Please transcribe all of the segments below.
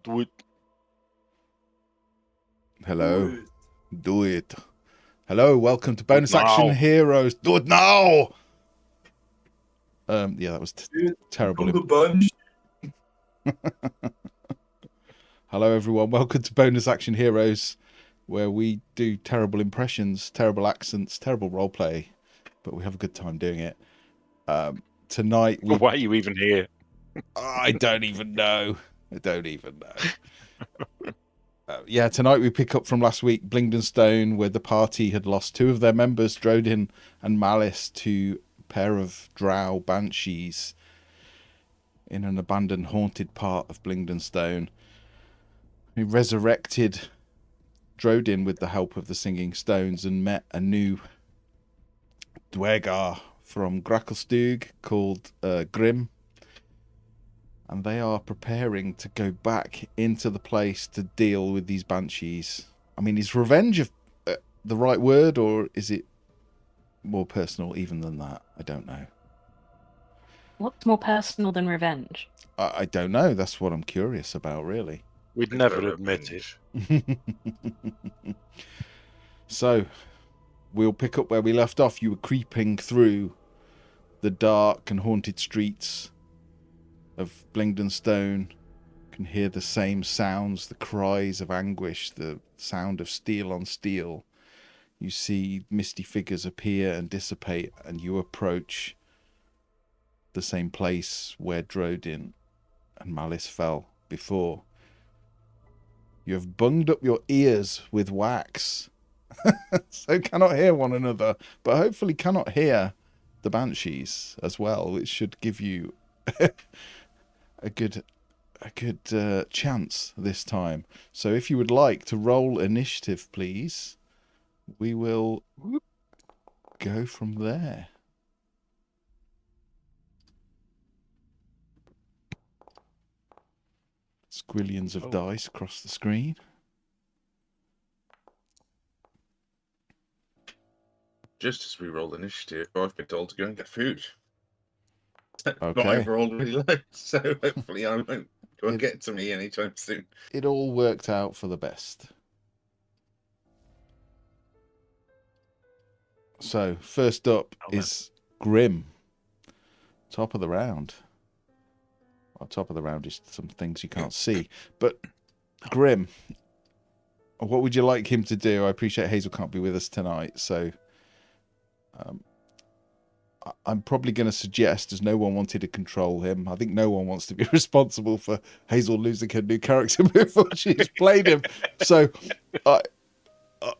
Do it. Hello. Do it. Hello, welcome to Bonus now. Action Heroes. Do it now! Yeah, that was terrible. the bunch. Hello, everyone. Welcome to Bonus Action Heroes, where we do terrible impressions, terrible accents, terrible roleplay, but we have a good time doing it. Tonight, Why are you even here? I don't even know. Yeah, tonight we pick up from last week, Blingdenstone, where the party had lost two of their members, Drodin and Malice, to a pair of drow banshees in an abandoned, haunted part of Blingdenstone. We resurrected Drodin with the help of the Singing Stones and met a new Dwergar from Gracklstug called Grim. And they are preparing to go back into the place to deal with these banshees. I mean, is revenge the right word, or is it more personal even than that? I don't know. What's more personal than revenge? I don't know. That's what I'm curious about, really. We'd never admit it. So, we'll pick up where we left off. You were creeping through the dark and haunted streets of Blingdenstone. You can hear the same sounds, the cries of anguish, the sound of steel on steel. You see misty figures appear and dissipate, and you approach the same place where Drodin and Malice fell before. You have bunged up your ears with wax, so cannot hear one another, but hopefully cannot hear the banshees as well, which should give you a good chance this time. So if you would like to roll initiative, please, we will go from there. Squillions of dice across the screen. Just as we roll initiative, I've been told to go and get food. But Okay. I've rolled really low, so hopefully I won't go and get to me anytime soon. It all worked out for the best. So, first up is Grim. Top of the round. Well, top of the round is some things you can't see. But, Grim, what would you like him to do? I appreciate Hazel can't be with us tonight, so I'm probably going to suggest, as no one wanted to control him, I think no one wants to be responsible for Hazel losing her new character before she's played him. So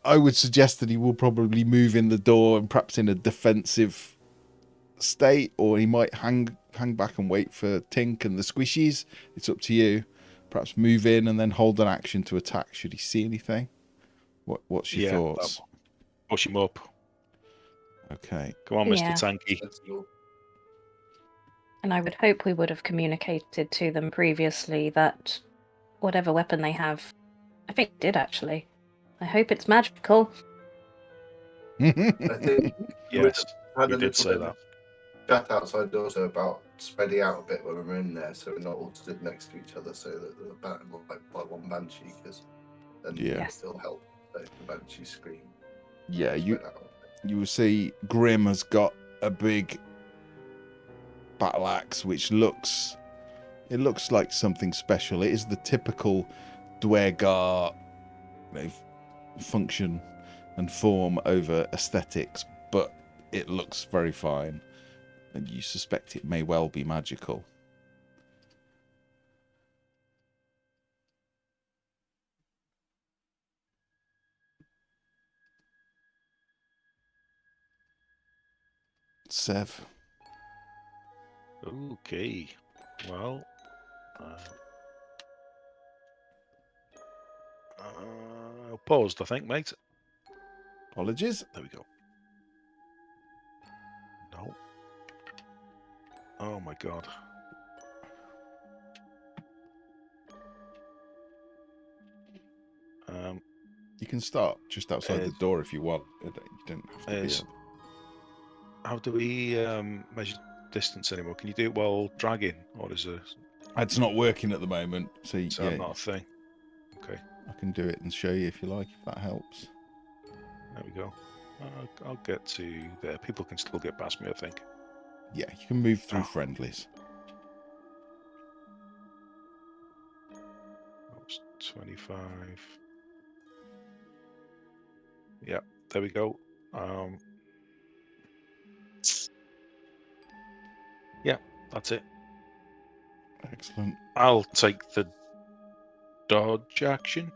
I would suggest that he will probably move in the door and perhaps in a defensive state, or he might hang back and wait for Tink and the squishies. It's up to you. Perhaps move in and then hold an action to attack should he see anything. What's your thoughts? Push him up. Okay. Come on, Mr. Tanky. And I would hope we would have communicated to them previously that whatever weapon they have, I think it did actually. I hope it's magical. I think Yes, had you a did say little that. chat outside also about spreading out a bit when we're in there, so we're not all stood next to each other, so that the battle will like one banshee, because then Yeah. it'll help the banshee scream. Yeah, you Spread out. will see Grim has got a big battle axe which looks like something special. It is the typical Dwergar function and form over aesthetics, but it looks very fine, and you suspect it may well be magical. Sev. Okay. Well, paused, I think, mate. Apologies. There we go. No. Oh my god. You can start just outside the door if you want. You don't have to be. How do we measure distance anymore? Can you do it while dragging, or is it? It's not working at the moment, so So yeah, not a thing. Okay, I can do it and show you if you like, if that helps. there we go. I'll get to there. People can still get past me, I think. Yeah, you can move through Oh. friendlies. That was 25. Yeah, there we go. Yeah, that's it. Excellent. I'll take the dodge action.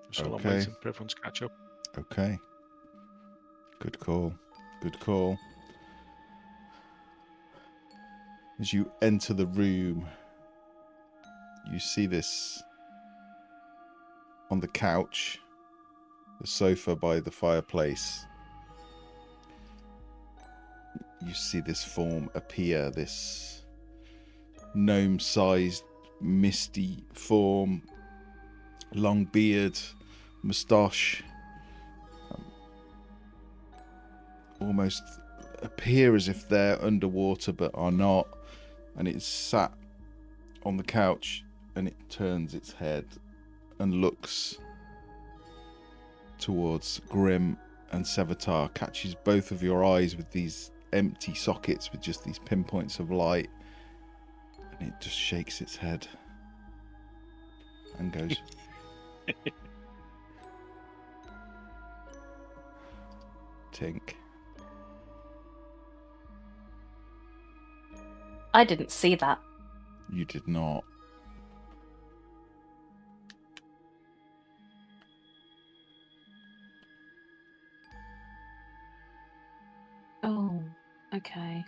Just while I'm Okay. waiting for everyone's catch up. Okay. Good call. Good call. As you enter the room, you see this on the couch, the sofa by the fireplace. You see this form appear, this gnome-sized, misty form, long beard, moustache, almost appear as if they're underwater but are not, and it's sat on the couch, and it turns its head and looks towards Grim and Sevatar, catches both of your eyes with these empty sockets with just these pinpoints of light, and it just shakes its head and goes Tink. I didn't see that. You did not. Oh, okay.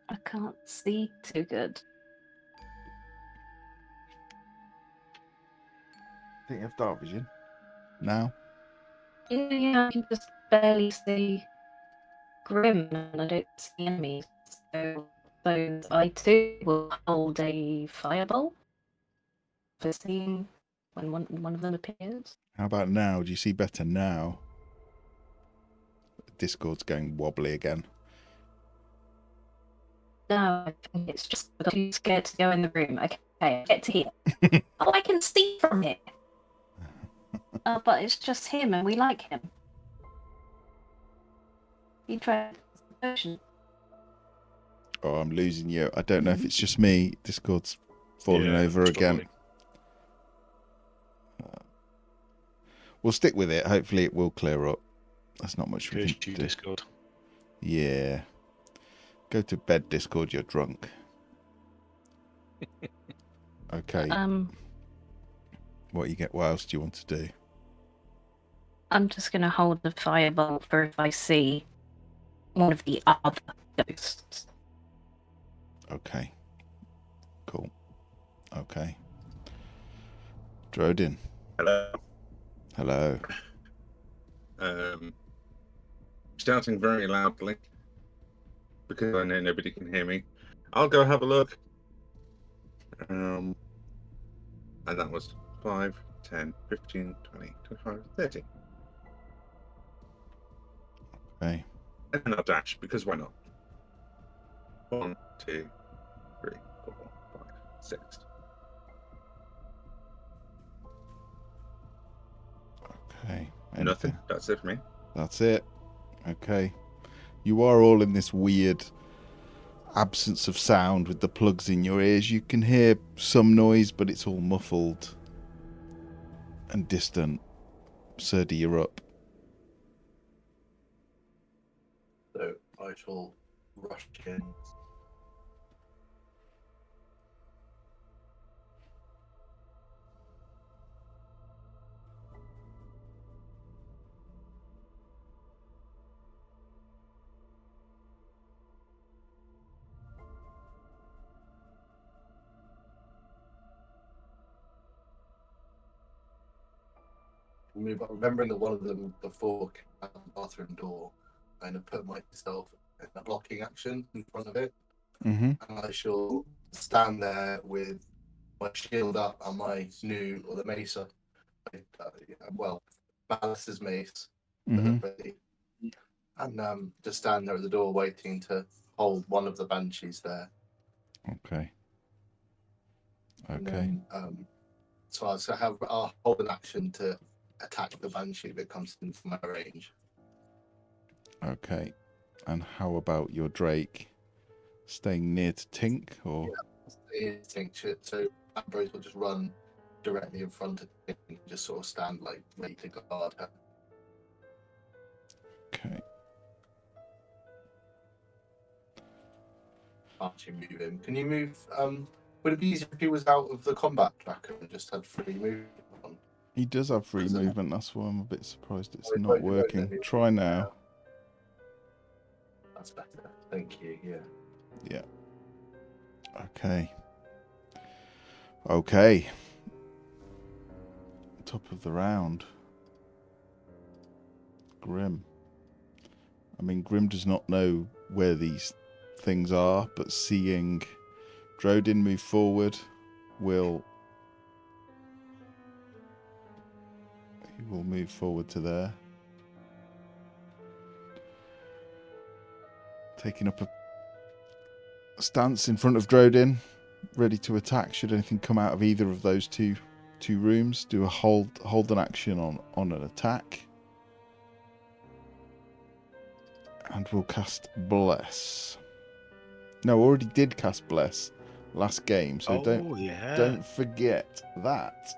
I can't see too good. I think you have dark vision now. Yeah, I can just barely see Grim and I don't see enemies. So I too will hold a fireball for seeing when one of them appears. How about now? Do you see better now? Discord's going wobbly again. No, I think it's just I got too scared to go in the room. Okay, I get to here. Oh, I can see from here. But it's just him, and we like him. He tried version. Oh, I'm losing you. I don't know if it's just me. Discord's falling over again. We'll stick with it. Hopefully it will clear up. That's not much we can do. Discord. Yeah. Go to bed, Discord. You're drunk. Okay. What else do you want to do? I'm just gonna hold the fireball for if I see one of the other ghosts. Okay. Cool. Okay. Drodin. Hello. Hello. Shouting very loudly because I know nobody can hear me. I'll go have a look. And that was 5, 10, 15, 20, 25, 30. Okay. And then I'll dash because why not? 1, 2, 3, 4, 5, 6. Okay. Nothing. Anything? That's it for me. That's it. Okay. You are all in this weird absence of sound with the plugs in your ears. You can hear some noise, but it's all muffled and distant. Serdi, you're up. So I shall rush in. Remembering that one of them before came out the bathroom door, and I put myself in a blocking action in front of it. Mm-hmm. And I shall stand there with my shield up and my new, or the mace, Malice's mace, Mm-hmm. ready. and just stand there at the door waiting to hold one of the banshees there. Okay. And Okay. then, so I'll hold an action to attack the banshee that comes into my range. Okay. And how about your Drake? Staying near to Tink, or So Ambrose will just run directly in front of him and just sort of stand like ready to guard her. okay? Can't you move him? Can you move? Would it be easier if he was out of the combat tracker and just had free movement on? He does have free Because movement. That's why I'm a bit surprised it's it not won't let working. me- Try now. That's better. Thank you. Yeah. Yeah. Okay. Okay. Top of the round. Grim. I mean, Grim does not know where these things are, but seeing Drodin move forward he will move forward to there. Taking up a stance in front of Drodin, ready to attack should anything come out of either of those two rooms. Do a hold an action on an attack. And we'll cast Bless. No, already did cast Bless last game, so don't forget that.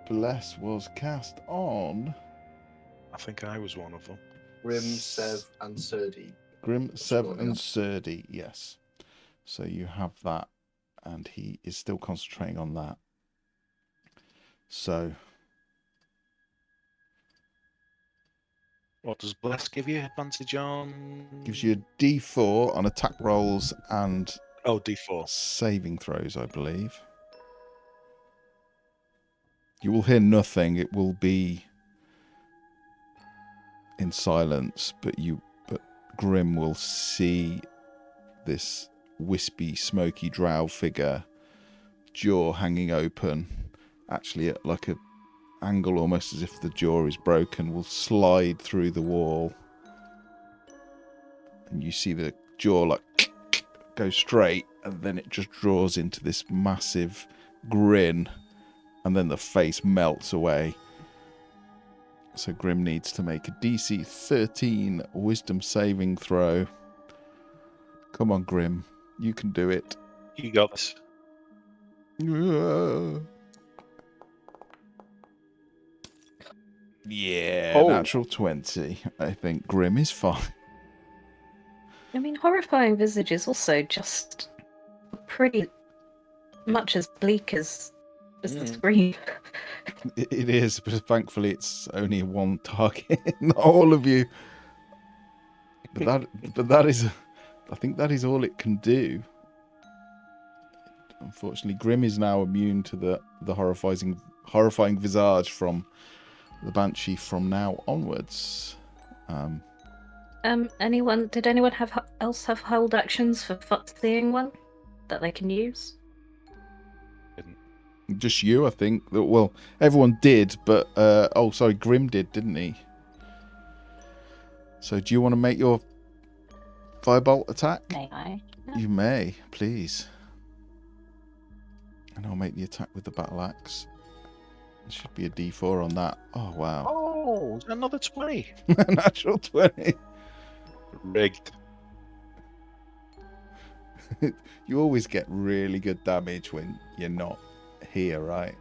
Bless was cast on I think I was one of them. Grim, Sev, and Serdi. Grim, Sev, Sure, and yeah. Serdi. Yes. So you have that, and he is still concentrating on that. So What does Bless give you advantage on? gives you a D4 on attack rolls and D4. saving throws, I believe. You will hear nothing. It will be in silence, but Grim will see this wispy, smoky drow figure, jaw hanging open, actually at like a angle almost as if the jaw is broken, will slide through the wall. And you see the jaw like go straight, and then it just draws into this massive grin, and then the face melts away. So Grim needs to make a DC 13 wisdom saving throw. Come on, Grim. You can do it. You got this. Yeah, Oh. natural 20. I think Grim is fine. I mean, horrifying visage is also just pretty much as bleak as the scream. It is, but thankfully it's only one target, not all of you. But that is, I think that is all it can do. Unfortunately, Grim is now immune to the horrifying visage from the Banshee from now onwards. Did anyone else have hold actions for seeing one that they can use? Just you, I think. Well, everyone did, but sorry, Grim did, didn't he? So, do you want to make your firebolt attack? May I? You may, please. And I'll make the attack with the battle axe. There should be a D4 on that. Oh wow! Oh, another 20. Natural 20. Rigged. You always get really good damage when you're not here, right?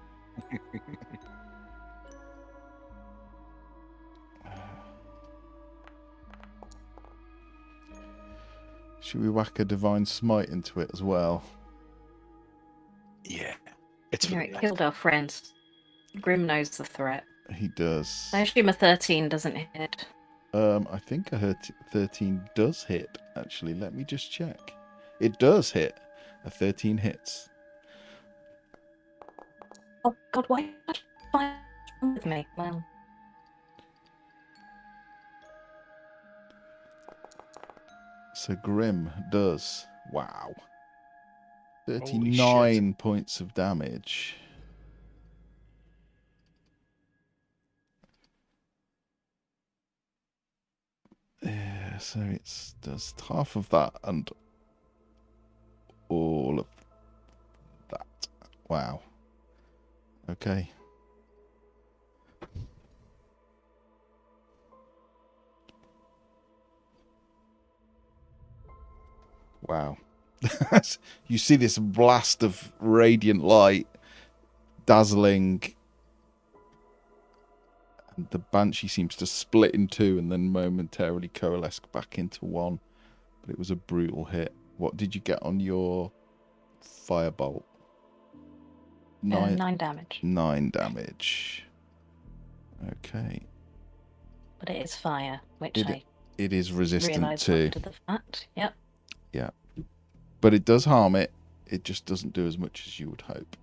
Should we whack a divine smite into it as well? Yeah. It's You know, it killed our friends. Grim knows the threat. He does. I assume a 13 doesn't hit. I think I heard 13 does hit, actually. Let me just check. It does hit. A 13 hits. Oh god, why fight with me? Well, So Grim does. Wow. Holy 39 points of damage. Yeah, so it does half of that and all of that. Wow. Okay. Wow. You see this blast of radiant light, dazzling, and the banshee seems to split in two and then momentarily coalesce back into one. But it was a brutal hit. What did you get on your firebolt? 9 damage. 9 damage. Okay. But it is fire, which It is resistant realised to. after the fact. Yep. Yeah. But it does harm it. It just doesn't do as much as you would hope.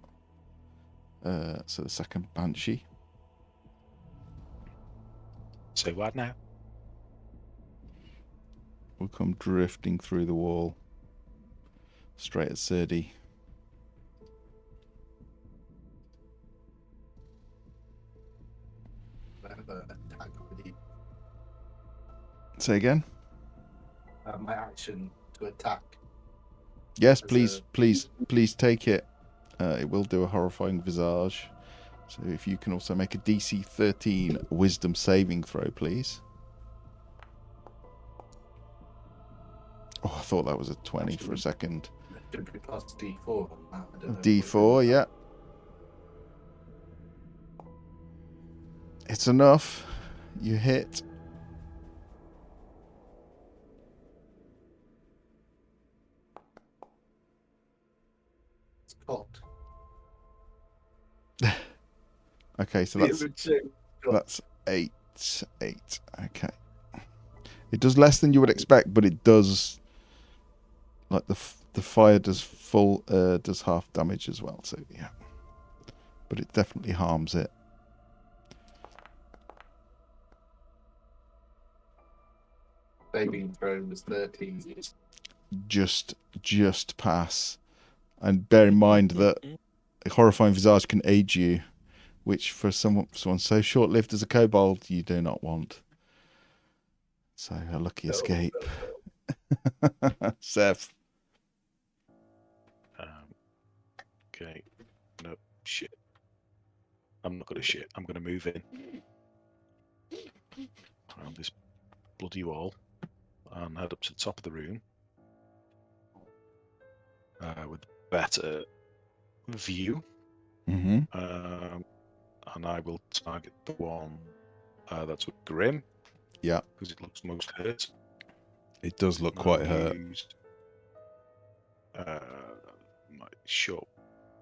So the second banshee. Say what now? Will come drifting through the wall. Straight at Serdi. I have an attack already. Say again? My action to attack. Yes, As please take it. It will do a horrifying visage. So if you can also make a DC 13 wisdom saving throw, please. Oh, I thought that was a 20 for a second. Should be plus D4 on that. I don't know D4, yeah. It's enough. You hit. It's cocked. Okay, so that's 8. Okay. It does less than you would expect, but it does. Like the fire does does half damage as well. So yeah, but it definitely harms it. Saving throw was 13. Just pass, and bear in mind that a horrifying visage can aid you, which for someone so short-lived as a kobold, you do not want. So a lucky escape. Seth. Okay. No, shit. I'm not going to shit. I'm going to move in. Around this bloody wall. And head up to the top of the room. With better view. Mm-hmm. And I will target the one that's with Grim. Yeah. Because it looks most hurt. It does look quite hurt. Used, my short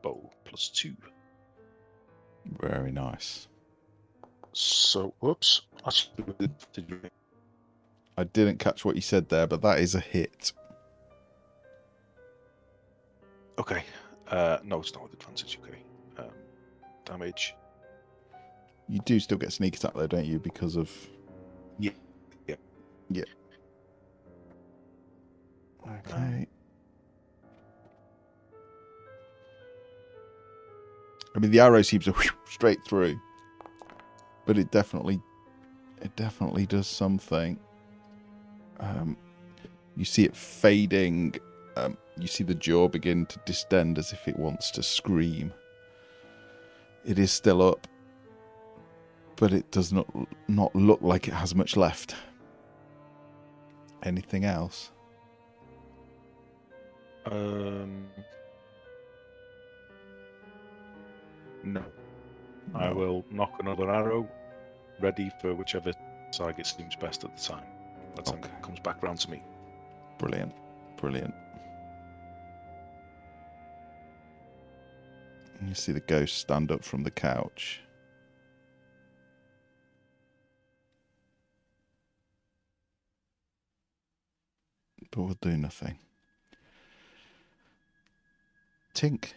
bow +2. Very nice. So, whoops. I didn't catch what you said there, but that is a hit. Okay. No, it's not with advantage. Okay. Damage. You do still get sneak attack though, don't you? Because of. Yeah. Okay. I mean, the arrow seems to straight through, but it definitely does something. You see it fading. You see the jaw begin to distend as if it wants to scream. It is still up, but it does not look like it has much left. Anything else? No. I will knock another arrow, ready for whichever target seems best at the time. That time it comes back round to me. Brilliant. You see the ghost stand up from the couch. But we'll do nothing. Tink.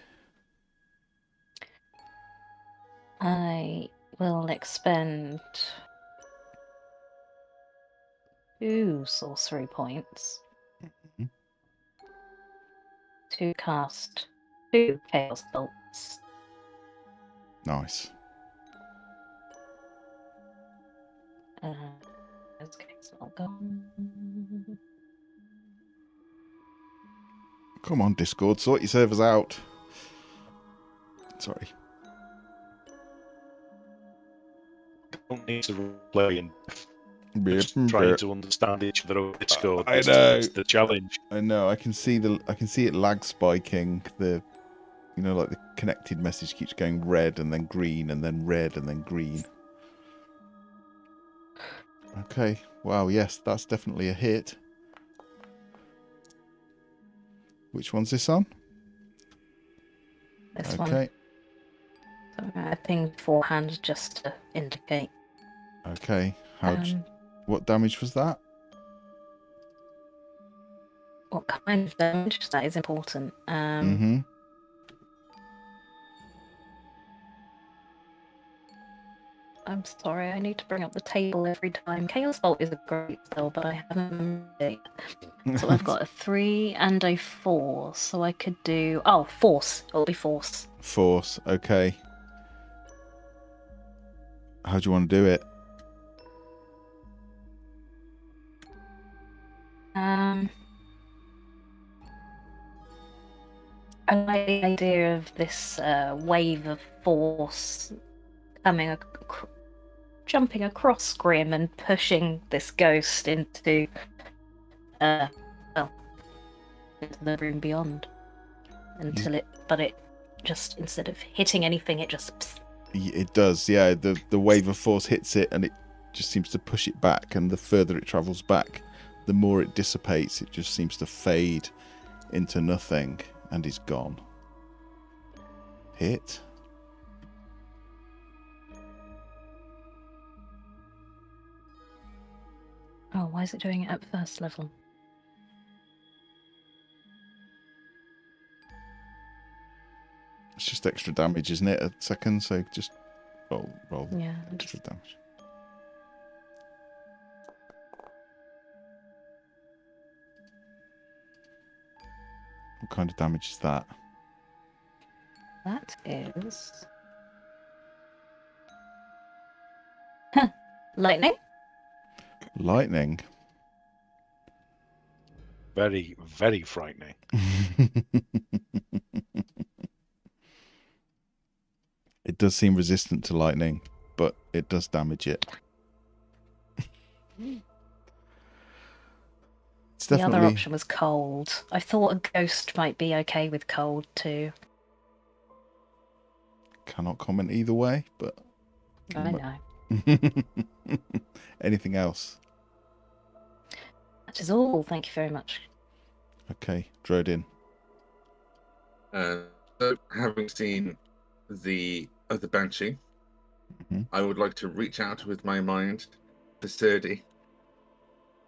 I will expend 2 sorcery points to cast 2 chaos bolts. Nice. Okay, it's all gone. Come on, Discord, sort your servers out. Sorry. Don't need to play and just I trying to understand each other over Discord. know. It's the challenge. know. I can see it lag spiking. Like the connected message keeps going red and then green and then red and then green. Okay. Wow. Yes, that's definitely a hit. Which one's this on? This Okay. one. So I pinged beforehand just to indicate. Okay. Um, What damage was that? what kind of damage? That is important. Mm-hmm. I'm sorry, I need to bring up the table every time. Chaos Bolt is a great spell, but I haven't remembered it. So I've got a 3 and a 4, so I could do... Oh, Force. It'll be Force. Force. Okay. How do you want to do it? I like the idea of this wave of force coming, jumping across Grim and pushing this ghost into the room beyond until it just, instead of hitting anything, it just. It does, yeah. The wave of force hits it and it just seems to push it back, and the further it travels back, the more it dissipates. It just seems to fade into nothing and is gone. Hit. Oh, why is it doing it at first level? It's just extra damage, isn't it? A second, so just roll Yeah. extra damage. What kind of damage is that? That is. Lightning? Lightning. Very, very frightening. It does seem resistant to lightning, but it does damage it. It's The definitely... other option was cold. I thought a ghost might be okay with cold too. Cannot comment either way, but... I know. Anything else? That is all. Thank you very much. Okay, Drodin. So, having seen the other banshee, Mhm. I would like to reach out with my mind to Sturdy,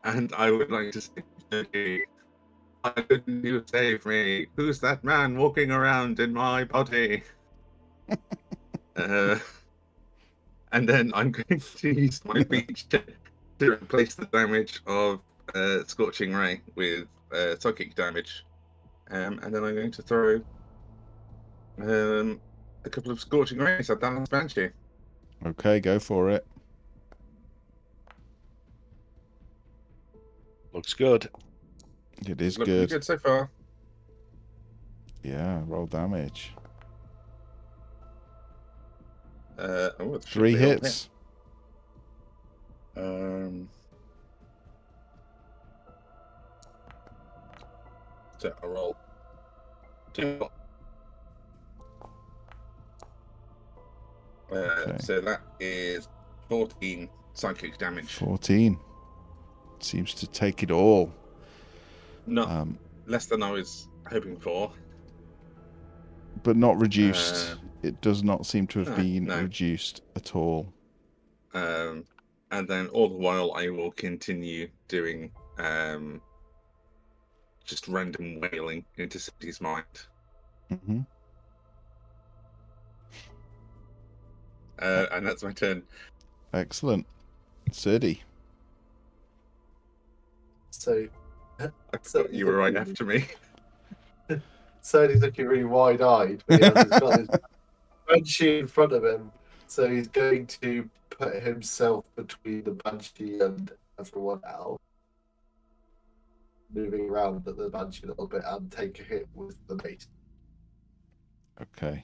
and I would like to say, Sturdy, why couldn't you save me? Who's that man walking around in my body? And then I'm going to use my beach to replace the damage of Scorching Ray with psychic damage. And then I'm going to throw a couple of Scorching Rays at that last banshee. Okay, go for it. Looks good. It is Looking good. good so far. Yeah, roll damage. It should 3 be all hits. hit. So I roll 2. Okay. So that is 14 psychic damage. 14. Seems to take it all. Not less than I was hoping for. But not reduced. It does not seem to have been no. reduced at all. And then all the while I will continue doing just random wailing into City's mind. Mm-hmm. And that's my turn. Excellent. Sturdy. So I thought you were right after me. So he's looking really wide-eyed, but he's got his banshee in front of him, so he's going to put himself between the banshee and for one out, moving around at the banshee a little bit and take a hit with the mace. Okay.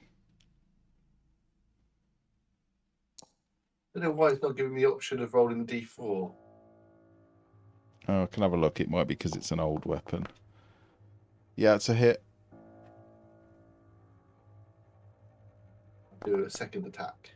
I don't know why it's not giving me the option of rolling the d4. Oh, I can have a look. It might be because it's an old weapon. Yeah, it's a hit. Do a second attack.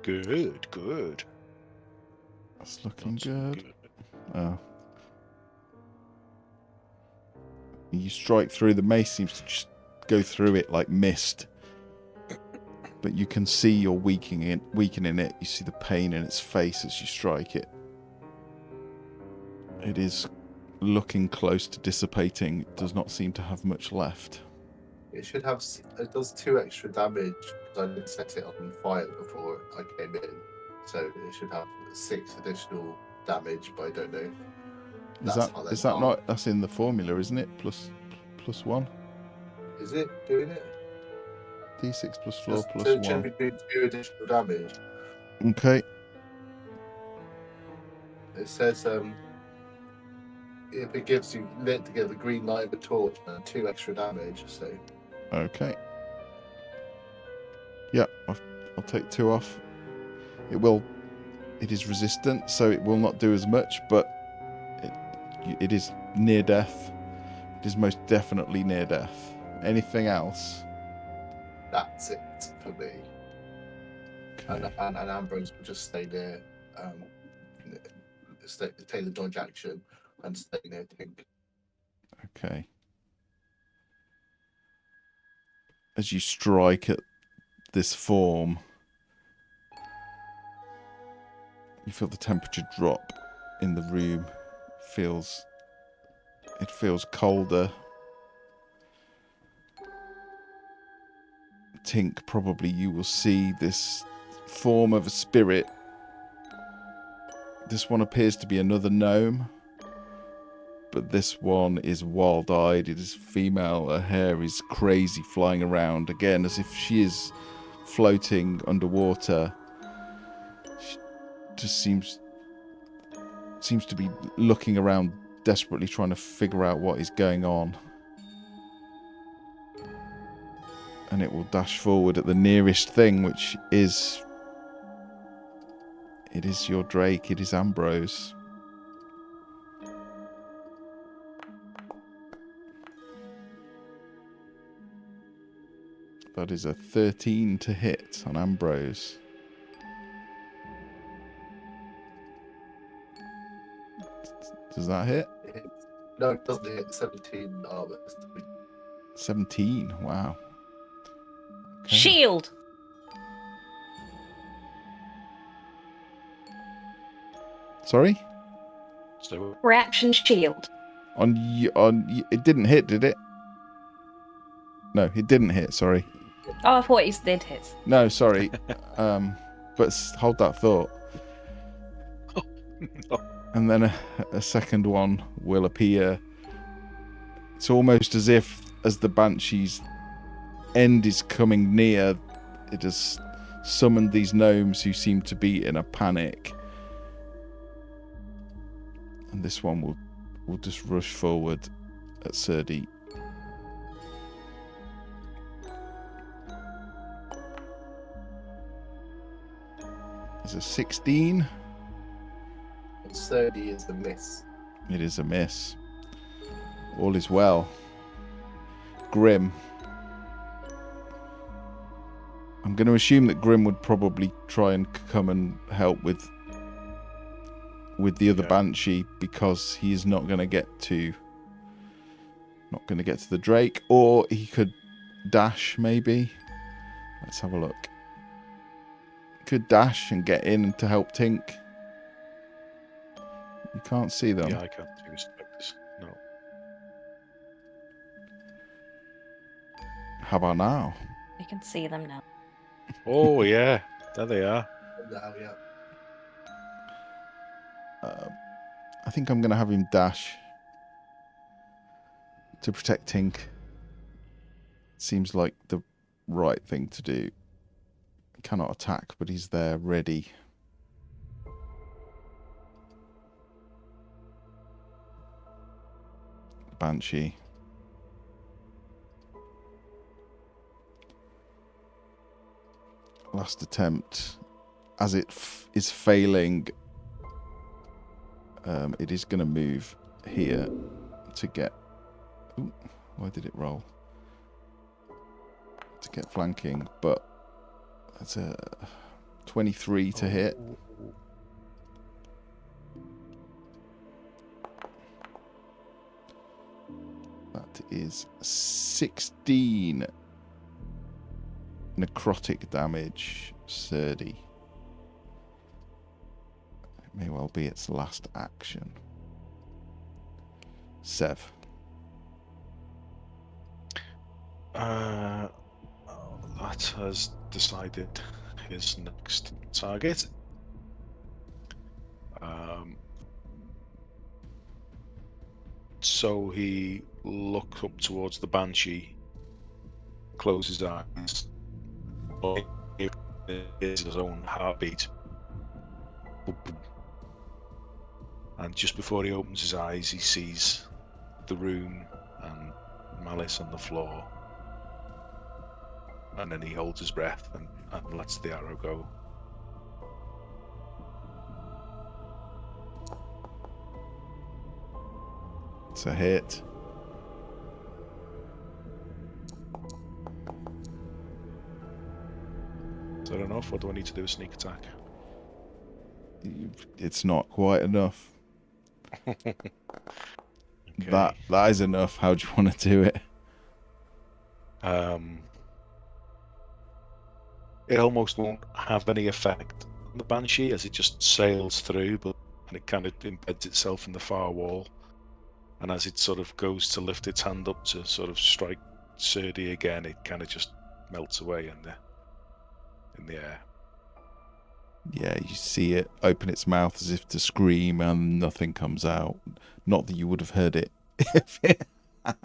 Good. That's looking That's good. Oh. You strike through, the mace seems to just go through it like mist. But you can see you're weakening it. You see the pain in its face as you strike it. It is looking close to dissipating. It does not seem to have much left. It should have. It does 2 extra damage because I did set it on fire before I came in, so it should have 6 additional damage. But I don't know. Is that not? That's in the formula, isn't it? Plus 1. Is it doing it? D6 plus 4 Just plus should 1. be doing 2 additional damage. Okay. It says if it gives you lit together the green light of a torch and 2 extra damage. So Okay. Yeah, I'll take 2 off. It is resistant, so it will not do as much, but it is near death. It is most definitely near death. Anything else? that's it for me. Okay. And Ambrose will just stay there, take the dodge action and stay near Tink. Okay. As you strike at this form, you feel the temperature drop in the room. It feels colder. Tink, probably you will see this form of a spirit. This one appears to be another gnome, but this one is wild-eyed. It is female. Her hair is crazy, flying around again as if she is floating underwater. She just seems to be looking around, desperately trying to figure out what is going on. And it will dash forward at the nearest thing, which is... It is your Drake. It is Ambrose. That is a 13 to hit on Ambrose. Does that hit? No, it doesn't hit. 17 armor. 17. Wow. Okay. Shield! Sorry? So Reaction shield. It didn't hit, did it? No, it didn't hit. Sorry. Oh, I thought it did hit. No, sorry. But hold that thought. no. And then a second one will appear. It's almost as if, as the Banshee's end is coming near, it has summoned these gnomes who seem to be in a panic. And this one will just rush forward at Serdi. It's a 16. 30 is a miss. It is a miss. All is well. Grim. I'm going to assume that Grim would probably try and come and help with the other Banshee, because he is not going to get to the Drake, or he could dash maybe. Let's have a look. Could dash and get in to help Tink. You can't see them. Yeah, I can't see his specters. No. How about now? You can see them now. Oh yeah, there they are. Now, yeah. I think I'm going to have him dash to protect Tink. Seems like the right thing to do. Cannot attack, but he's there, ready. Banshee. Last attempt. As it is failing, it is going to move here to get... Ooh, why did it roll? To get flanking, but that's a 23 to hit. That is 16 necrotic damage, Surdy. It may well be its last action. Sev. That has decided his next target. So he looks up towards the Banshee, closes his eyes, hears his own heartbeat. And just before he opens his eyes, he sees the room and Malice on the floor. And then he holds his breath and lets the arrow go. It's a hit. Is that enough, or do I need to do a sneak attack? It's not quite enough. Okay. That is enough. How do you want to do it? It almost won't have any effect on the Banshee as it just sails through, and it kind of embeds itself in the far wall. And as it sort of goes to lift its hand up to sort of strike Surdy again, it kind of just melts away in the air. Yeah, you see it open its mouth as if to scream, and nothing comes out. Not that you would have heard it if it had.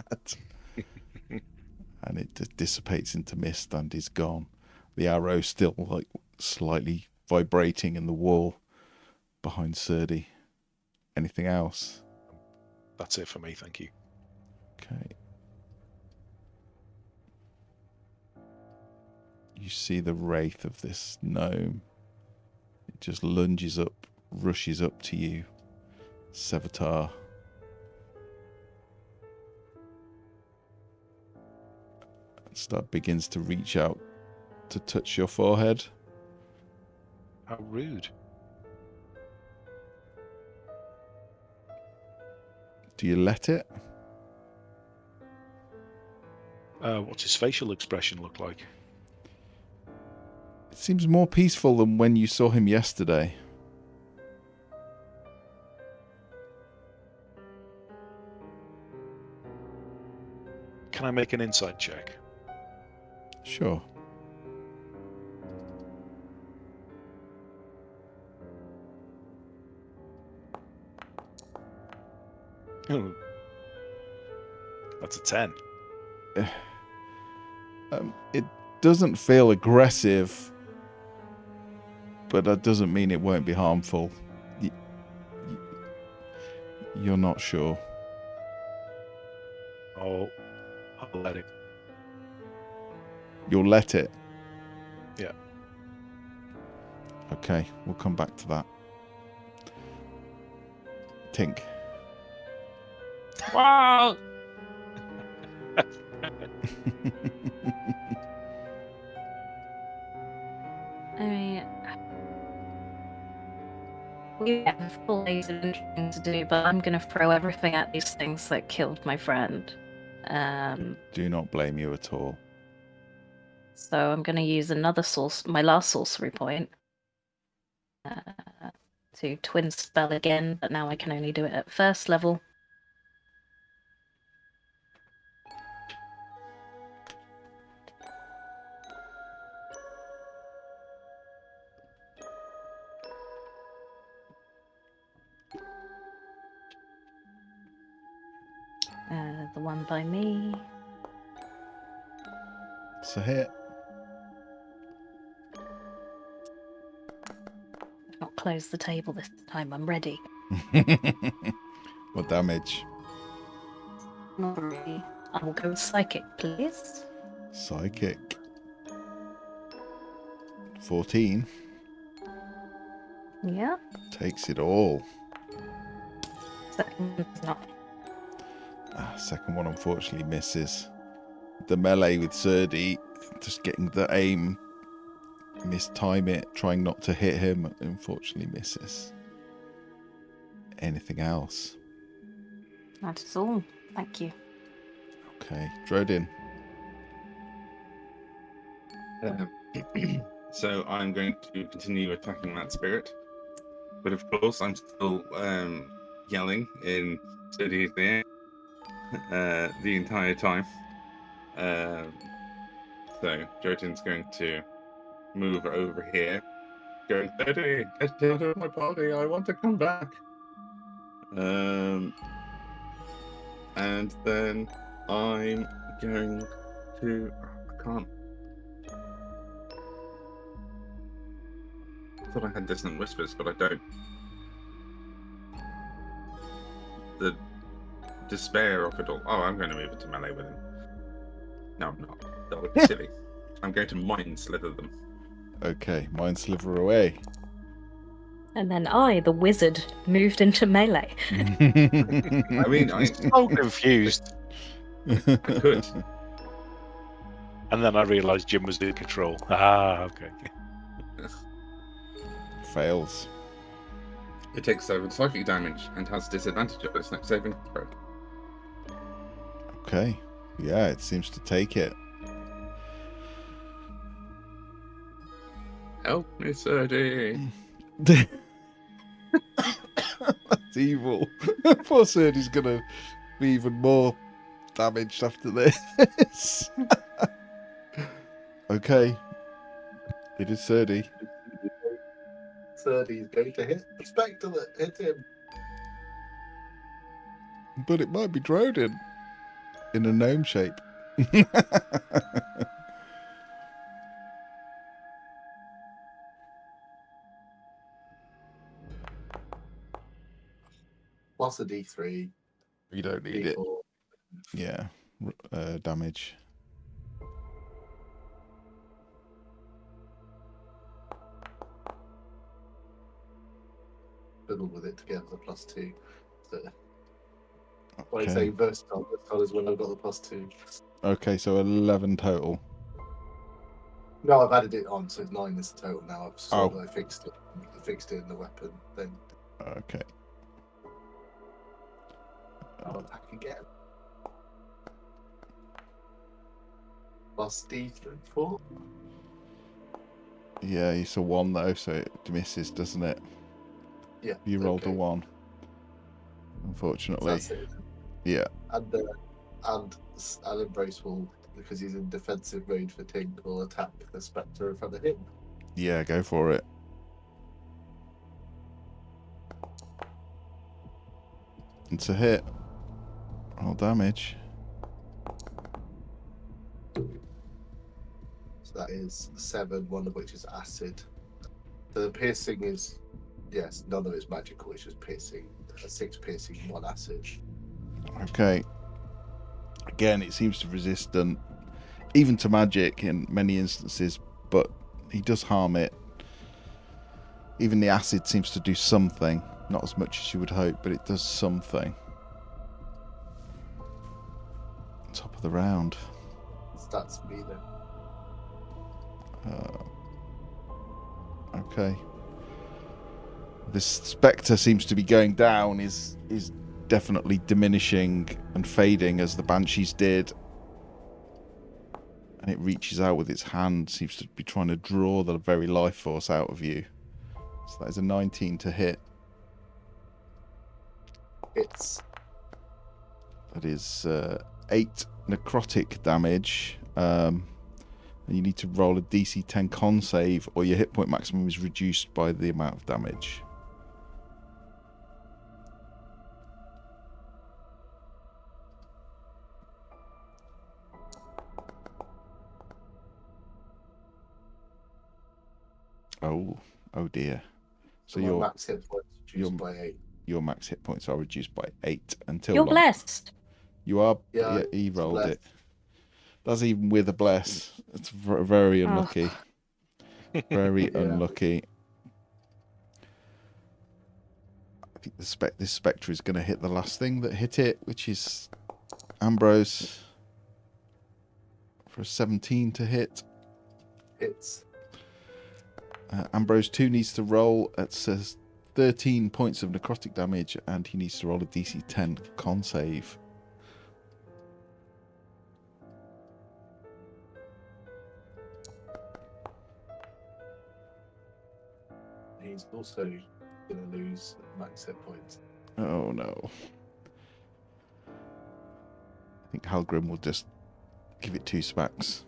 And it dissipates into mist and is gone. The arrow still like slightly vibrating in the wall behind Surdy. Anything else? That's it for me, thank you. Okay. You see the wraith of this gnome. It just lunges up, rushes up to you. Sevatar. Begins to reach out to touch your forehead. How rude. Do you let it? What's his facial expression look like? It seems more peaceful than when you saw him yesterday. Can I make an insight check? Sure. That's a 10. It doesn't feel aggressive, but that doesn't mean it won't be harmful. You're not sure. I'll let it. You'll let it? Yeah. Okay, we'll come back to that. Tink. Wow! I mean, we have full days of things to do, but I'm going to throw everything at these things that killed my friend. Do not blame you at all. So I'm going to use another my last sorcery point, to twin spell again, but now I can only do it at first level. one by me. It's a hit. I've not closed the table this time. I'm ready. What damage? Not really. I will go with psychic, please. Psychic. 14. Yeah. Takes it all. Second one's not. Second one unfortunately misses. The melee with Surdy, just getting the aim, mistime it, trying not to hit him, unfortunately misses. Anything else? That is all. Thank you. Okay, Drodin. So I'm going to continue attacking that spirit, but of course I'm still yelling in Surdy's ear the entire time. So Jotun's going to move over here, going, Surdy, get out of my body, I want to come back. And then I'm going to... I can't. I thought I had Dissonant Whispers, but I don't. The despair of it all. Oh, I'm going to move into melee with him. No, I'm not. That would be silly. I'm going to mind slither them. Okay, Mind Sliver away. And then I, the wizard, moved into melee. I mean, I So confused. could. And then I realised Jim was in control. Ah, okay. Fails. It takes 7 psychic damage and has disadvantage on its next saving throw. Okay. Yeah, it seems to take it. Help me, Surdy. That's evil. Poor Surdy's gonna be even more damaged after this. Okay. It is Surdy. 30 is going to hit the spectre that hit him. But it might be Drodin in a gnome shape. Plus a D3. You don't need it. D4. Yeah. Damage. Fiddle with it to get the +2. So, when I Okay. say versatile is when I've got the +2. Okay, so 11 total. No, I've added it on, so 9 is the total now. Oh. I fixed it in the weapon. Then Okay. I'll attack again. Plus D3, 4. Yeah, it's a 1 though, so it misses, doesn't it? Yeah. You rolled a okay. 1. Unfortunately. That's it. Yeah. And Embrace will, because he's in defensive mode for Tink, will attack the spectre in front of him. Yeah, go for it. It's a hit. Roll damage. So that is 7, one of which is acid. So the piercing is, yes, none of it's magical, it's just piercing. 6 piercing, 1 acid. Okay. Again, it seems to resistant, even to magic in many instances, but he does harm it. Even the acid seems to do something. Not as much as you would hope, but it does something. Top of the round. That's me then. Okay. This spectre seems to be going down, is definitely diminishing and fading as the banshees did. And it reaches out with its hand, seems to be trying to draw the very life force out of you. So that is a 19 to hit. It's That is 8 necrotic damage. And you need to roll a DC 10 con save, or your hit point maximum is reduced by the amount of damage. Oh dear. So my your max hit points reduced by 8. Your max hit points are reduced by 8 until You're long. blessed. You are. Yeah, He rolled blessed. it. That's even with a bless. It's very unlucky. Very Yeah. unlucky. I think this spectre is going to hit the last thing that hit it, which is Ambrose for a 17 to hit. It's Ambrose 2 needs to roll. It says 13 points of necrotic damage, and he needs to roll a DC 10 con save. he's also going to lose max hit points. Oh no. I think Halgrim will just give it 2 smacks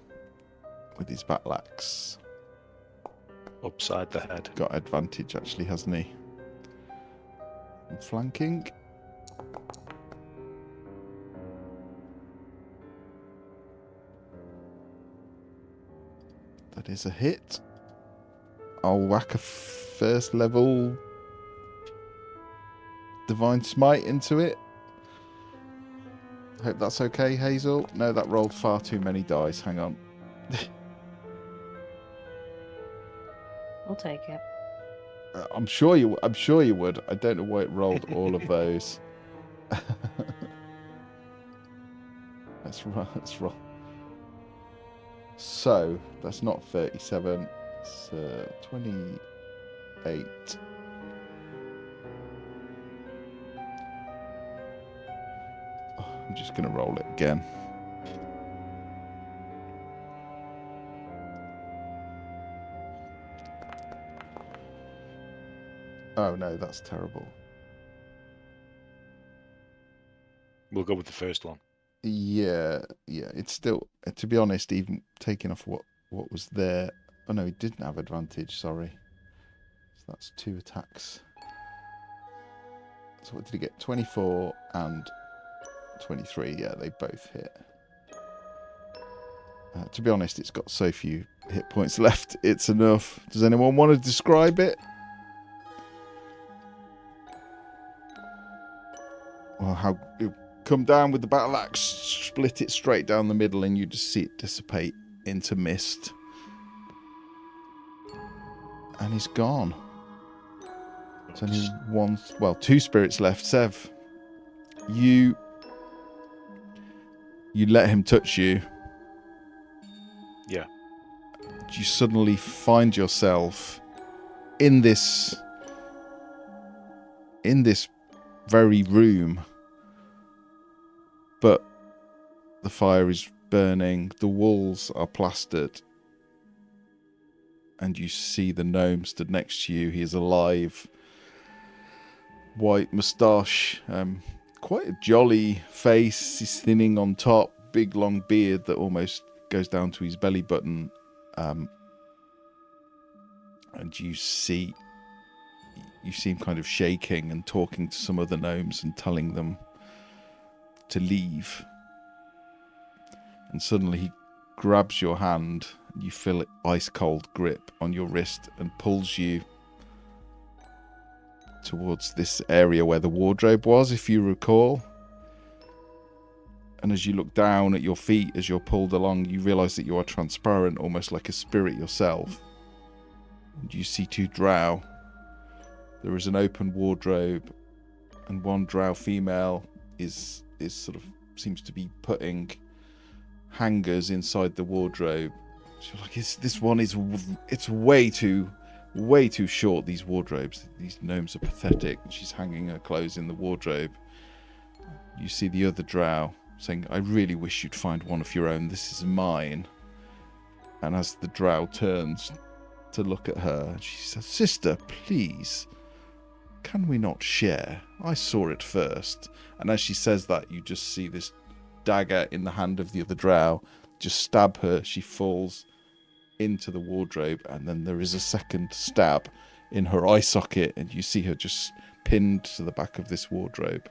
with his battle axe. Upside the head. Got advantage actually, hasn't he? And flanking. That is a hit. I'll whack a first level Divine Smite into it. Hope that's okay, Hazel. No, that rolled far too many dice. Hang on. I'll take it. I'm sure you would. I don't know why it rolled all of those. Let's roll. So that's not 37. It's 28. Oh, I'm just going to roll it again. Oh no, that's terrible. We'll go with the first one. Yeah, it's still, to be honest, even taking off what was there. Oh no, he didn't have advantage, sorry. So that's 2 attacks. So what did he get? 24 and 23. Yeah, they both hit. To be honest, it's got so few hit points left. It's enough. Does anyone want to describe it? Well, how you come down with the battle axe, split it straight down the middle, and you just see it dissipate into mist. And he's gone. There's only 2 spirits left. Sev, you let him touch you. Yeah. You suddenly find yourself in this very room, but the fire is burning, the walls are plastered, and you see the gnome stood next to you. He is alive, white moustache, quite a jolly face. He's thinning on top, big long beard that almost goes down to his belly button, and you see him kind of shaking and talking to some other gnomes and telling them to leave. And suddenly he grabs your hand, and you feel it ice cold grip on your wrist and pulls you towards this area where the wardrobe was, if you recall. And as you look down at your feet as you're pulled along, you realise that you are transparent, almost like a spirit yourself. And you see 2 drow. There is an open wardrobe, and one drow female is sort of seems to be putting hangers inside the wardrobe. She's like, it's way too short, these wardrobes. These gnomes are pathetic. And she's hanging her clothes in the wardrobe. You see the other drow saying, I really wish you'd find one of your own. This is mine. And as the drow turns to look at her, she says, Sister, please, can we not share? I saw it first. And as she says that, you just see this dagger in the hand of the other drow just stab her. She falls into the wardrobe, and then there is a second stab in her eye socket, and you see her just pinned to the back of this wardrobe.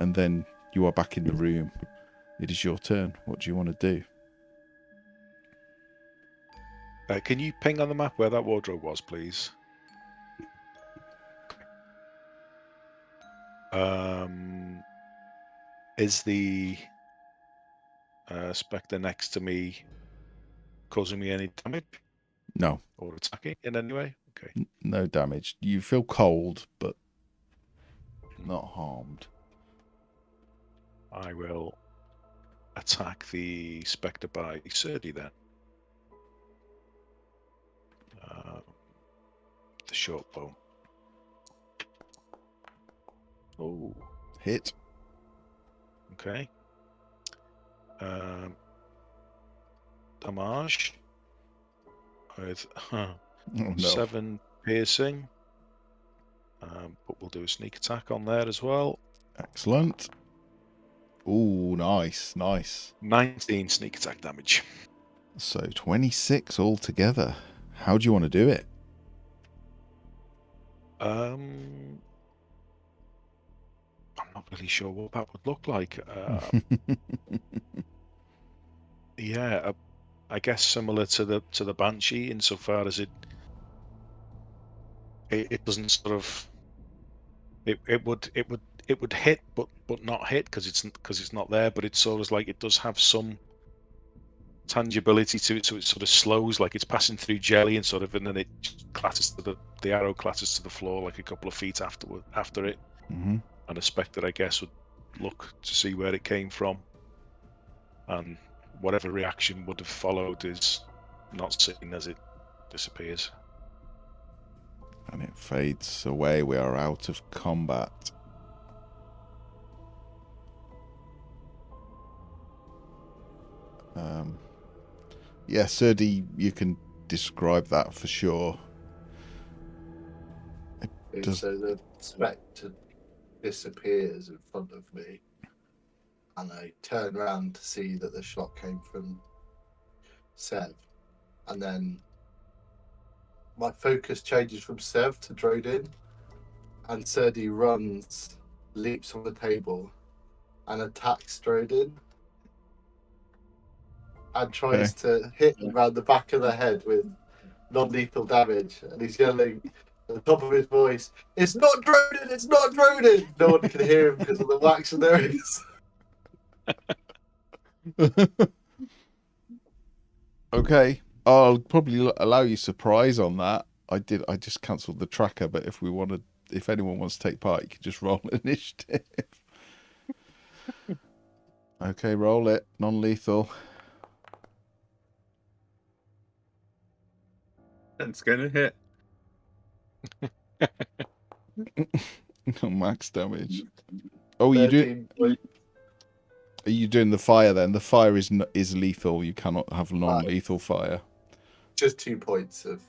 And then you are back in the room. It is your turn. What do you want to do? Can you ping on the map where that wardrobe was, please? Is the spectre next to me causing me any damage No, or attacking in any way? Okay. no damage. You feel cold, but not harmed. I will attack the spectre by Serdi then. The short bow. Oh, Hit. okay. Damage with Oh, no. 7 piercing. But we'll do a sneak attack on there as well. Excellent. Ooh, nice, nice. 19 sneak attack damage. So 26 altogether. How do you want to do it? I'm not really sure what that would look like. Yeah, I guess similar to the banshee insofar as it doesn't sort of it would hit but not hit because it's not there, but it's sort of like it does have some tangibility to it, so it sort of slows like it's passing through jelly and then it clatters to the arrow clatters to the floor like a couple of feet after it. Mm-hmm. And a spectre, I guess, would look to see where it came from, and whatever reaction would have followed is not seen as it disappears. And it fades away. We are out of combat. Yeah, Serdi, you can describe that for sure. Does- So the spectre disappears in front of me, and I turn around to see that the shot came from Sev, and then my focus changes from Sev to Drodin, and Serdi runs, leaps on the table, and attacks Drodin, and tries to hit him around the back of the head with non-lethal damage, and he's yelling at the top of his voice, "It's not Drodin! It's not Drodin!" No one can hear him because of the wax in their ears. Okay, I'll probably allow you surprise on that. I just cancelled the tracker, but if anyone wants to take part, you can just roll initiative. Okay, roll it. Non-lethal. It's gonna hit. No max damage. Oh, are you doing the fire then? The fire is lethal. You cannot have non-lethal fire. Just 2 points of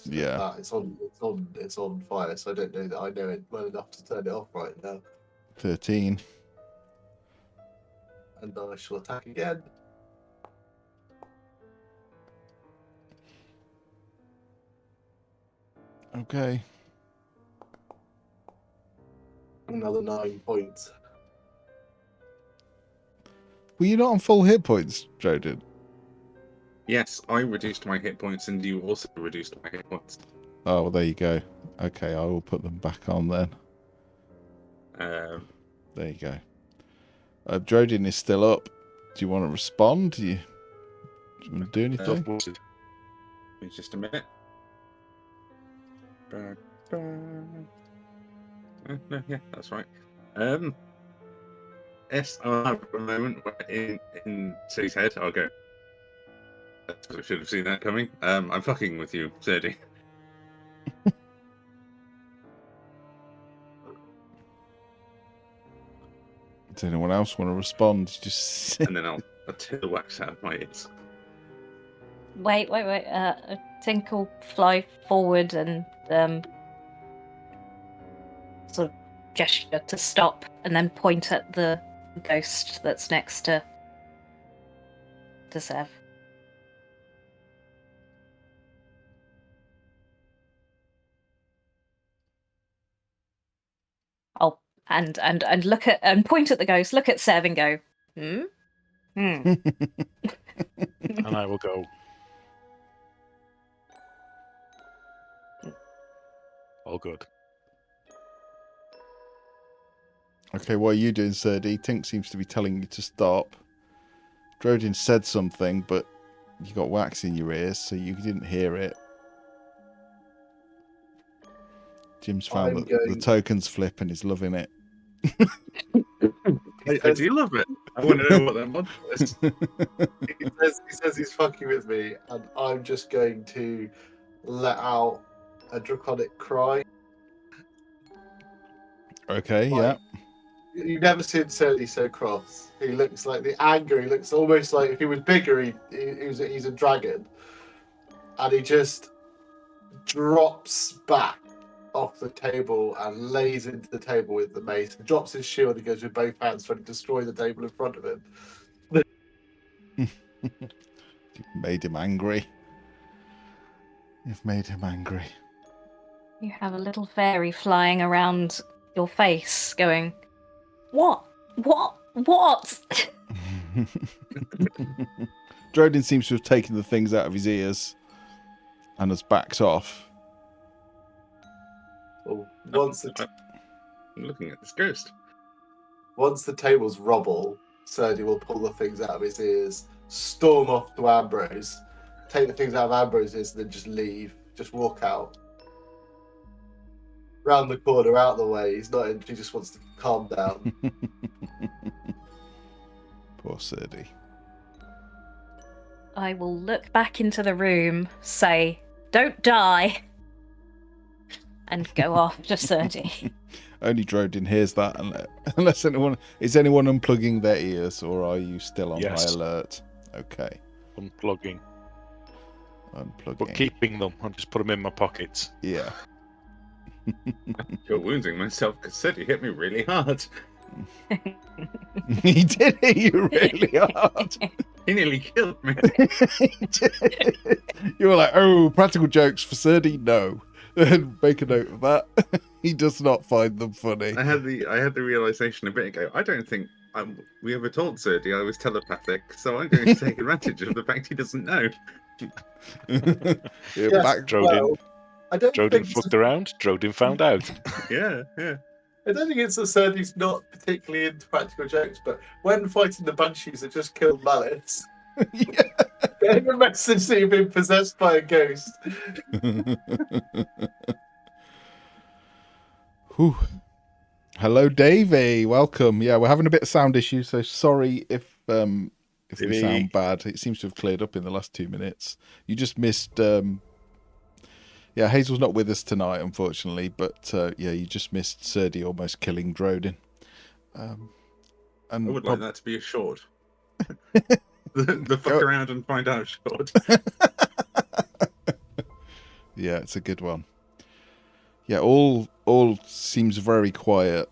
Yeah. that. It's on fire, so I don't know that I know it well enough to turn it off right now. 13. And I shall attack again. Okay. Another 9 points. Were you not on full hit points, Drodin? Yes, I reduced my hit points, and you also reduced my hit points. Oh, well, there you go. Okay, I will put them back on then. Um, There you go. Drodin is still up. Do you want to respond? Do you want to do anything? What's it? Give me just a minute. No, yeah, that's right. Yes, I'll have a moment where in City's head, I'll go. I should have seen that coming. I'm fucking with you, Serdi. Does anyone else want to respond? Just And then I'll tear the wax out of my ears. Wait. Tink will fly forward and sort of gesture to stop, and then point at the ghost that's next to Sev. I'll and look at and point at the ghost, look at Sev and go, And I will go, all good. Okay, what are you doing, Serdi? Tink seems to be telling you to stop. Drodin said something, but you got wax in your ears, so you didn't hear it. Jim's found that the tokens flip and he's loving it. I do love it. I want to know what that mod is. He says he's fucking with me, and I'm just going to let out a draconic cry. Okay, Like, you've never seen Serdi so cross. He looks like the anger. He looks almost like if he was bigger, he's a dragon, and he just drops back off the table and lays into the table with the mace. Drops his shield and goes with both hands trying to destroy the table in front of him. You've made him angry. You've made him angry. You have a little fairy flying around your face going, What? Drodin seems to have taken the things out of his ears and has backed off. Well, I'm looking at this ghost. Once the tables rubble, Serdi will pull the things out of his ears, storm off to Ambrose, take the things out of Ambrose's ears, and then just leave. Just walk out. Round the corner, out the way. He's not in, he just wants to calm down. Poor Serdi. I will look back into the room, say, Don't die, and go off to Serdi. Only Drodin hears that, unless anyone... Is anyone unplugging their ears, or are you still on high alert? Okay. Unplugging. Unplugging. But keeping them. I'll just put them in my pockets. Yeah. You're wounding myself because Serdi hit me really hard. He did hit you really hard. He nearly killed me. He did. You were like, oh, practical jokes for Serdi? No. Make a note of that. He does not find them funny. I had the realization a bit ago. I don't think we ever told Serdi I was telepathic, so I'm going to take advantage of the fact he doesn't know. Back Drodin. I don't Drodin think fucked around. Drodin found out. Yeah. I don't think it's that Serdi's not particularly into practical jokes, but when fighting the banshees that just killed Malice, getting a message that you've been possessed by a ghost. Whew. Hello, Davey. Welcome. Yeah, we're having a bit of sound issues, so sorry if we sound bad. It seems to have cleared up in the last 2 minutes. You just missed. Yeah, Hazel's not with us tonight, unfortunately, but you just missed Serdi almost killing Drodin. And I would like that to be a short. the fuck around and find out short. Yeah, it's a good one. Yeah, all seems very quiet.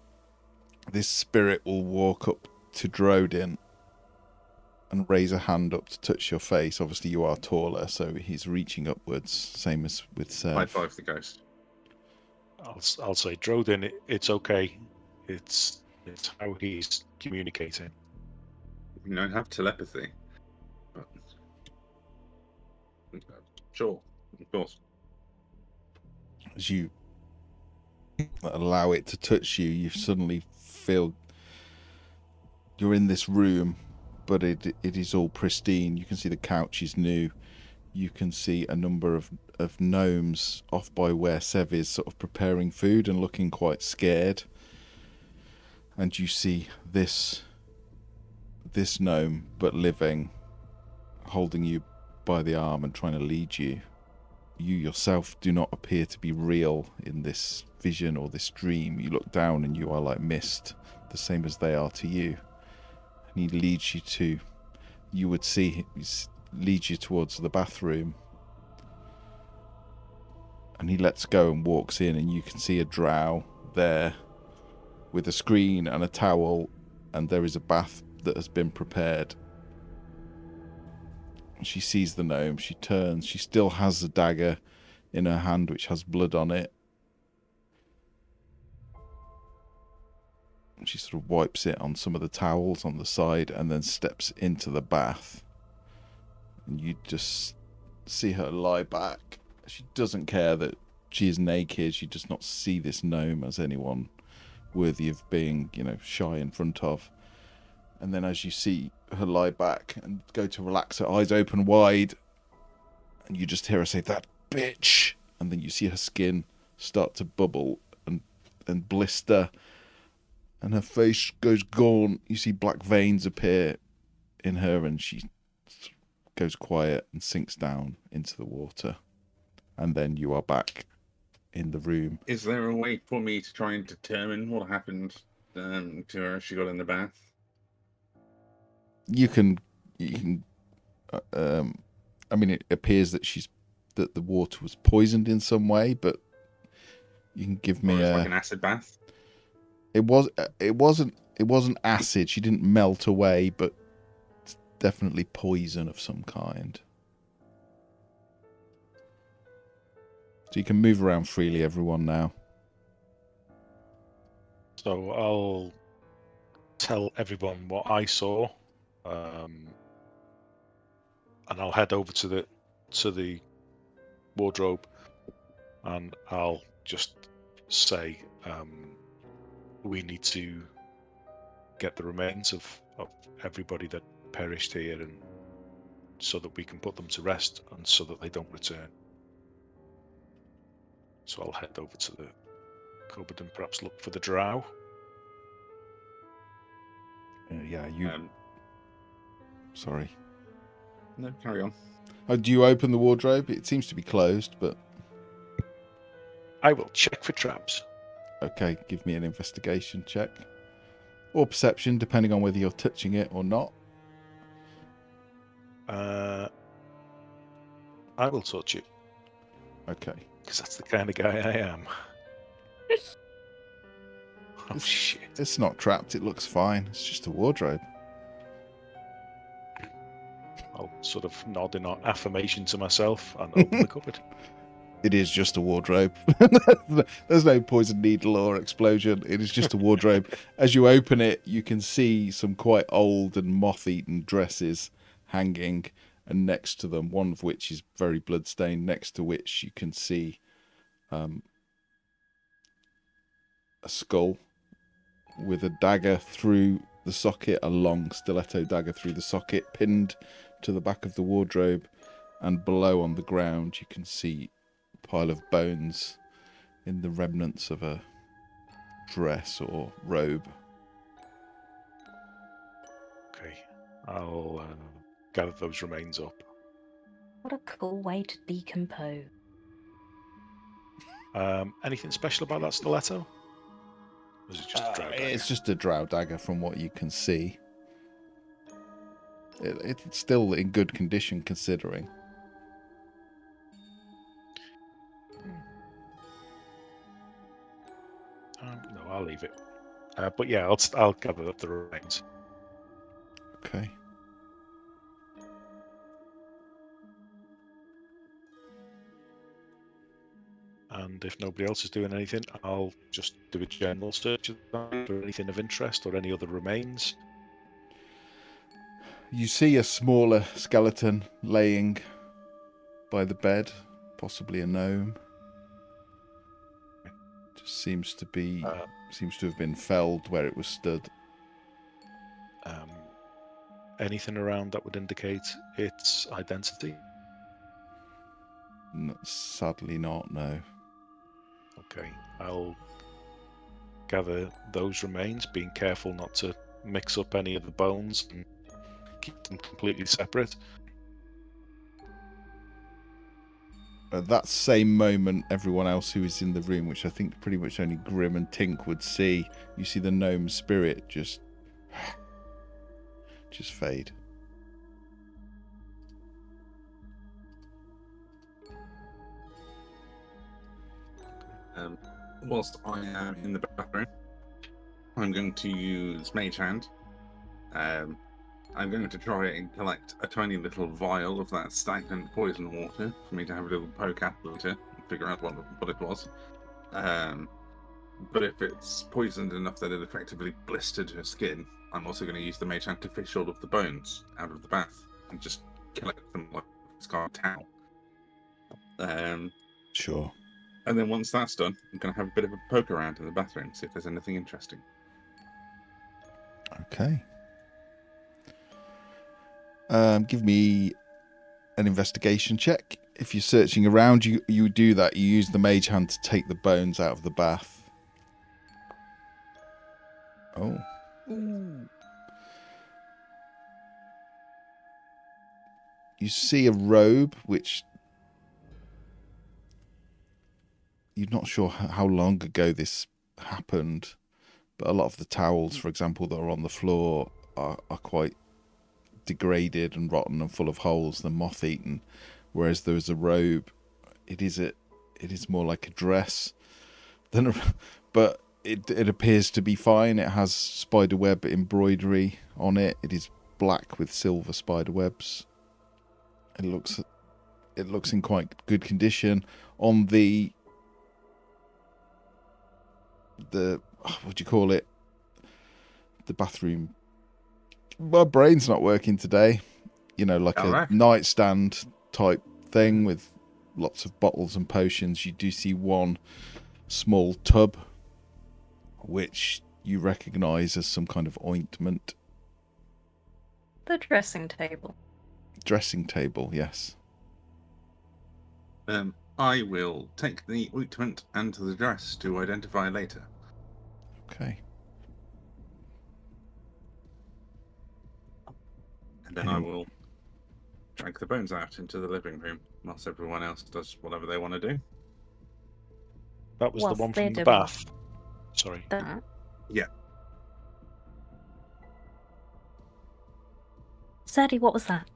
This spirit will walk up to Drodin and raise a hand up to touch your face. Obviously, you are taller, so he's reaching upwards, same as with Sev. High five the ghost. I'll say, Drodin, it's okay. It's how he's communicating. You don't have telepathy. But... Sure, of course. As you allow it to touch you, you suddenly feel you're in this room, but it is all pristine. You can see the couch is new. You can see a number of gnomes off by where Sev is, sort of preparing food and looking quite scared. And you see this gnome, but living, holding you by the arm and trying to lead you. You yourself do not appear to be real in this vision or this dream. You look down and you are like mist, the same as they are to you. And he leads you to, you would see, leads you towards the bathroom. And he lets go and walks in, and you can see a drow there with a screen and a towel, and there is a bath that has been prepared. She sees the gnome, she turns, she still has a dagger in her hand which has blood on it. She sort of wipes it on some of the towels on the side and then steps into the bath. And you just see her lie back. She doesn't care that She is naked. She does not see this gnome as anyone worthy of being, shy in front of. And then as you see her lie back and go to relax, her eyes open wide, and you just hear her say, "That bitch!" And then you see her skin start to bubble and blister, and her face goes gaunt. You see black veins appear in her, and she goes quiet and sinks down into the water. And then you are back in the room. Is there a way for me to try and determine what happened to her as she got in the bath? You can. I mean, it appears that the water was poisoned in some way, but you can give me like an acid bath. It wasn't acid. She didn't melt away, but it's definitely poison of some kind. So you can move around freely, everyone, now. So I'll tell everyone what I saw, and I'll head over to the wardrobe, and I'll just say, we need to get the remains of everybody that perished here, and so that we can put them to rest, and so that they don't return. So I'll head over to the cupboard and perhaps look for the drow. Sorry. No, carry on. Do you open the wardrobe? It seems to be closed, but... I will check for traps. Okay, give me an investigation check. Or perception, depending on whether you're touching it or not. I will touch it. Okay. Because that's the kind of guy I am. Oh, shit. It's not trapped. It looks fine. It's just a wardrobe. I'll sort of nod in affirmation to myself and open the cupboard. It is just a wardrobe. There's no poison needle or explosion. It is just a wardrobe. As you open it, you can see some quite old and moth-eaten dresses hanging, and next to them, one of which is very bloodstained, next to which you can see a skull with a dagger through the socket, a long stiletto dagger through the socket, pinned to the back of the wardrobe, and below on the ground you can see a pile of bones in the remnants of a dress or robe. Okay, I'll gather those remains up. What a cool way to decompose. Anything special about that stiletto? Or is it just a drow dagger? It's just a drow dagger from what you can see. It's still in good condition considering. No, I'll leave it. But yeah, I'll gather up the remains. Okay. And if nobody else is doing anything, I'll just do a general search for anything of interest or any other remains. You see a smaller skeleton laying by the bed, possibly a gnome. Just seems to have been felled where it was stood. Anything around that would indicate its identity? Sadly not, no. Okay, I'll gather those remains, being careful not to mix up any of the bones and keep them completely separate. At that same moment, everyone else who is in the room, which I think pretty much only Grim and Tink would see, you see the gnome spirit just fade. Whilst I am in the bathroom, I'm going to use Mage Hand. I'm going to try and collect a tiny little vial of that stagnant poison water for me to have a little poke at later and figure out what it was. But if it's poisoned enough that it effectively blistered her skin, I'm also going to use the Mage Hand to fish all of the bones out of the bath and just collect them like it's got a towel. Sure. And then once that's done, I'm going to have a bit of a poke around in the bathroom, see if there's anything interesting. Okay. Give me an investigation check. If you're searching around, you do that. You use the mage hand to take the bones out of the bath. Oh. You see a robe, which you're not sure how long ago this happened, but a lot of the towels, for example, that are on the floor are quite degraded and rotten and full of holes and moth-eaten, whereas there is a robe. It is more like a dress but it appears to be fine. It has spiderweb embroidery on it. It is black with silver spider webs. It looks in quite good condition. On the what do you call it? The bathroom. My brain's not working today. You know, like a nightstand type thing with lots of bottles and potions. You do see one small tub, which you recognise as some kind of ointment. The dressing table. Dressing table, yes. I will take the ointment and the dress to identify later. Okay. And then I will drag the bones out into the living room whilst everyone else does whatever they want to do. That was the Whilst one they're from the doing bath. Sorry. that. Yeah. Sadie, what was that?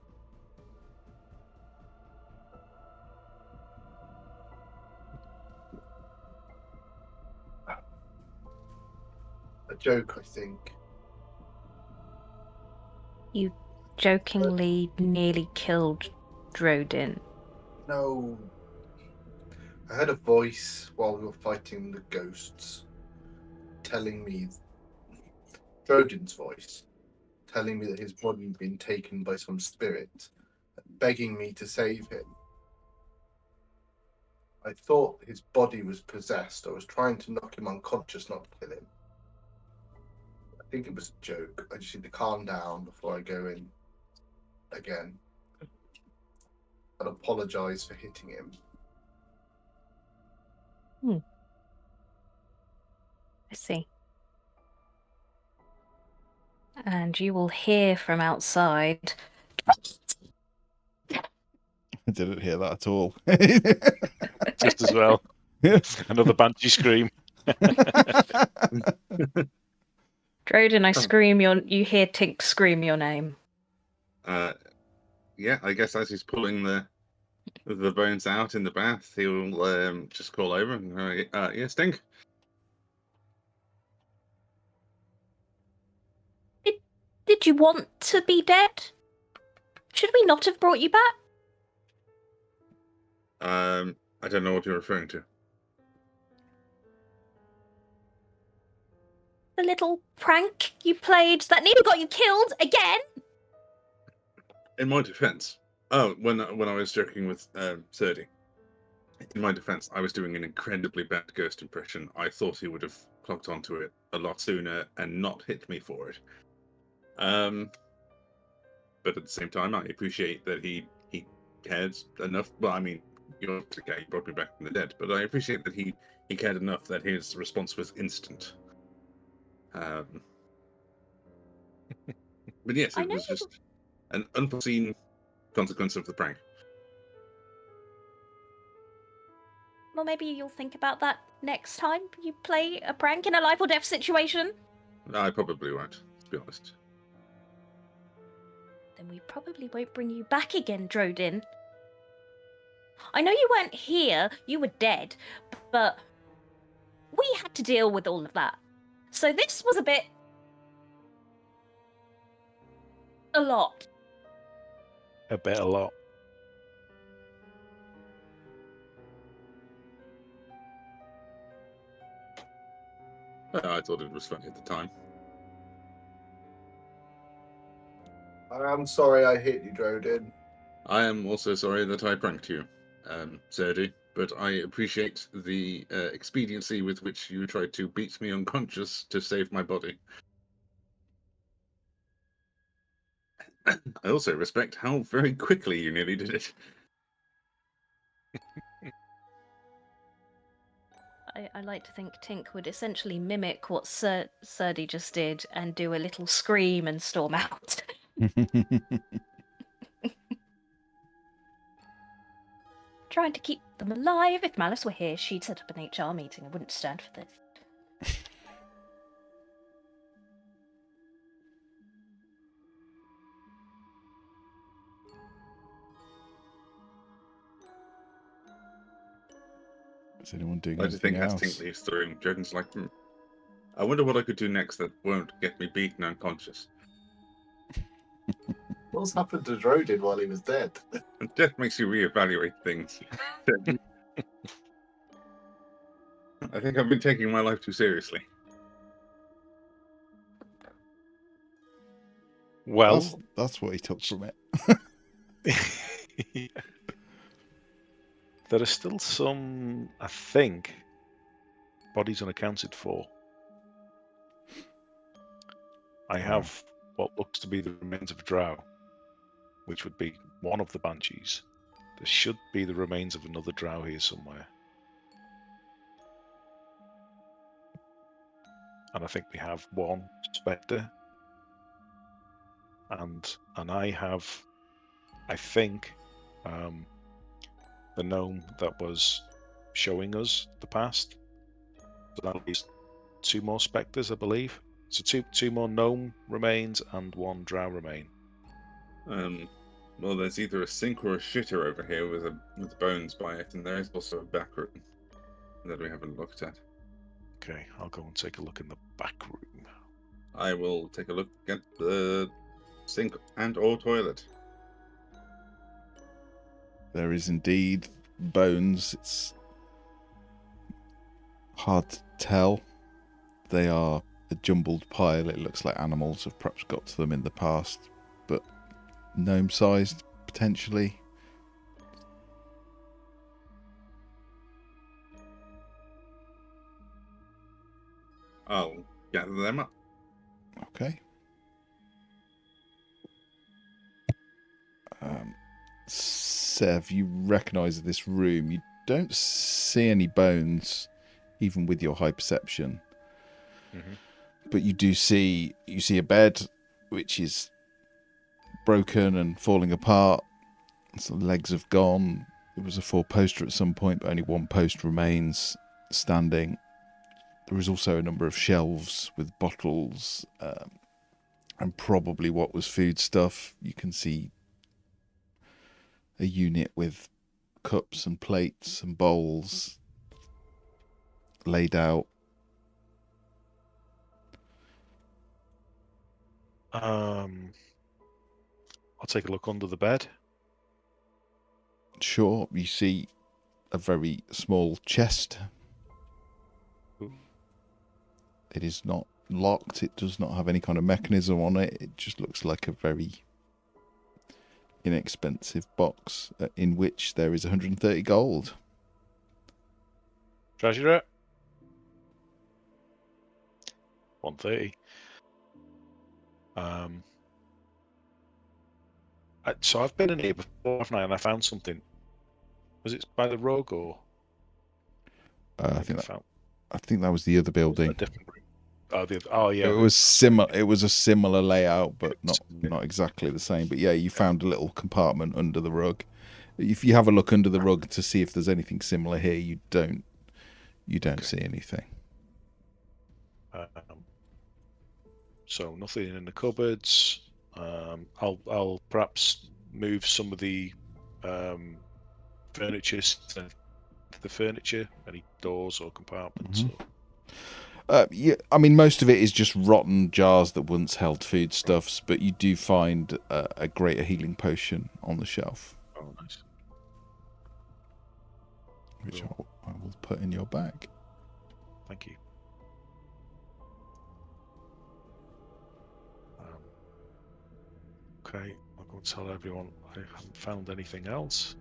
A joke, I think. You jokingly nearly killed Drodin. No. I heard a voice while we were fighting the ghosts telling me, Trojan's voice, telling me that his body had been taken by some spirit, begging me to save him. I thought his body was possessed. I was trying to knock him unconscious, not kill him. I think it was a joke. I just need to calm down before I go in again. I'd apologise for hitting him. I see. And you will hear from outside. I didn't hear that at all. Just as well. Another banshee scream. Drodin, you hear Tink scream your name. Yeah, I guess as he's pulling the bones out in the bath, he'll just call over and yeah, Stink. Did you want to be dead? Should we not have brought you back? I don't know what you're referring to. The little prank you played that nearly got you killed again? In my defense, when I was joking with Serdi, in my defense, I was doing an incredibly bad ghost impression. I thought he would have clocked onto it a lot sooner and not hit me for it. But at the same time, I appreciate that he cared enough. Well, I mean, you're the guy who brought me back from the dead, but I appreciate that he cared enough that his response was instant. But yes, it was just an unforeseen consequence of the prank. Well, maybe you'll think about that next time you play a prank in a life or death situation. I probably won't, to be honest. Then we probably won't bring you back again, Drodin. I know you weren't here, you were dead, but we had to deal with all of that. So this was a lot. A lot. I thought it was funny at the time. I am sorry I hit you, Drodin. I am also sorry that I pranked you. Zerdu, but I appreciate the expediency with which you tried to beat me unconscious to save my body. I also respect how very quickly you nearly did it. I like to think Tink would essentially mimic what Serdi just did and do a little scream and storm out. Trying to keep them alive. If Malice were here, she'd set up an HR meeting. I wouldn't stand for this. Is anyone doing I just think anything as Tink else? leaves the room, Jordan's like, I wonder what I could do next that won't get me beaten unconscious. What's happened to Drodin while he was dead? And death makes you reevaluate things. I think I've been taking my life too seriously. Well, That's what he took from it. there are still some, I think, bodies unaccounted for. I have what looks to be the remains of a drow, which would be one of the banshees. There should be the remains of another drow here somewhere. And I think we have one spectre. And I have, I think, the gnome that was showing us the past. So that leaves 2 more spectres, I believe. So two more gnome remains and 1 drow remain. Well, there's either a sink or a shitter over here with bones by it, and there is also a back room that we haven't looked at. Okay, I'll go and take a look in the back room. I will take a look at the sink and/or toilet. There is indeed bones. It's hard to tell. They are a jumbled pile. It looks like animals have perhaps got to them in the past, but gnome-sized, potentially. I'll gather them up. Okay. Sev, you recognise this room. You don't see any bones, even with your high perception. Mm-hmm. But you do see a bed, which is broken and falling apart. Some legs have gone. There was a 4-poster at some point, but only 1 post remains standing. There is also a number of shelves with bottles and probably what was food stuff. You can see a unit with cups and plates and bowls laid out. I'll take a look under the bed. Sure, you see a very small chest. Ooh. It is not locked. It does not have any kind of mechanism on it. It just looks like a very inexpensive box in which there is 130 gold. Treasurer. 130. So I've been in here before, haven't I? And I found something. Was it by the rug or? I think that was the other building. A different room. Oh yeah. It was similar. It was a similar layout, but not exactly the same. But yeah, you found a little compartment under the rug. If you have a look under the rug to see if there's anything similar here, you don't see anything. So nothing in the cupboards. I'll perhaps move some of the furniture to the furniture. Any doors or compartments? Mm-hmm. Yeah, I mean, most of it is just rotten jars that once held foodstuffs, but you do find a greater healing potion on the shelf. Oh, nice. Which I will put in your bag. Thank you. Okay, I'll go and tell everyone I haven't found anything else.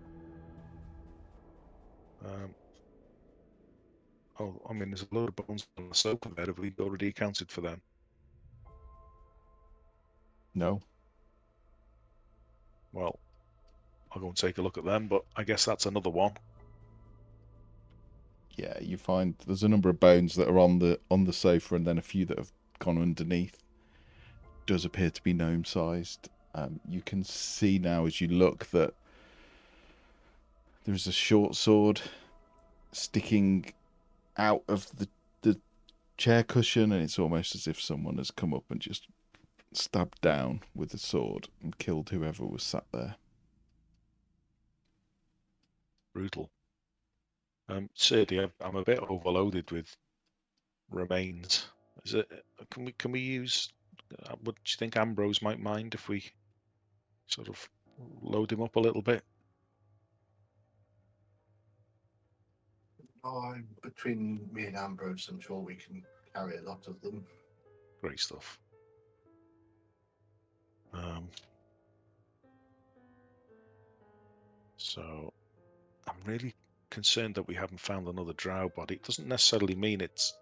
Oh, I mean, there's a load of bones on the sofa there. Have we already accounted for them? No. Well, I'll go and take a look at them, but I guess that's another one. Yeah, you find there's a number of bones that are on the sofa, and then a few that have gone underneath. Does appear to be gnome-sized. You can see now as you look that there's a short sword sticking out of the chair cushion, and it's almost as if someone has come up and just stabbed down with the sword and killed whoever was sat there. Brutal. Sadie, I'm a bit overloaded with remains. Is it? Can we use? Would you think Ambrose might mind if we sort of load him up a little bit? Between me and Ambrose, I'm sure we can carry a lot of them. Great stuff. So I'm really concerned that we haven't found another drow body. It doesn't necessarily mean it's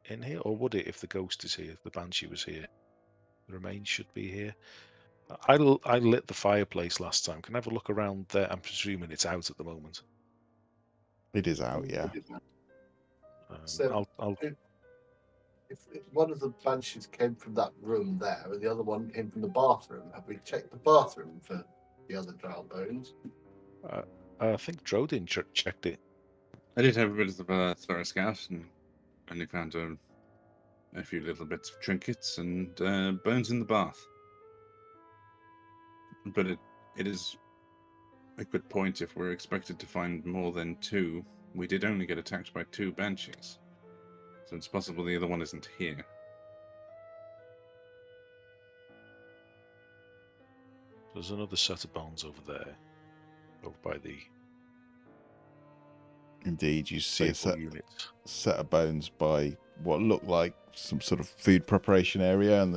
in here, or would it if the ghost is here, if the banshee was here? The remains should be here. I lit the fireplace last time. Can I have a look around there? I'm presuming it's out at the moment. It is out, yeah. So, I'll if one of the banshees came from that room there, and the other one came from the bathroom, have we checked the bathroom for the other drow bones? I think Drodin checked it. I did have a bit of a thorough scout and only found a few little bits of trinkets and bones in the bath. But it is a good point. If we're expected to find more than two, we did only get attacked by 2 banshees. So it's possible the other one isn't here. There's another set of bones over there, over by the Indeed, you see a staple units. set of bones by what looked like some sort of food preparation area, and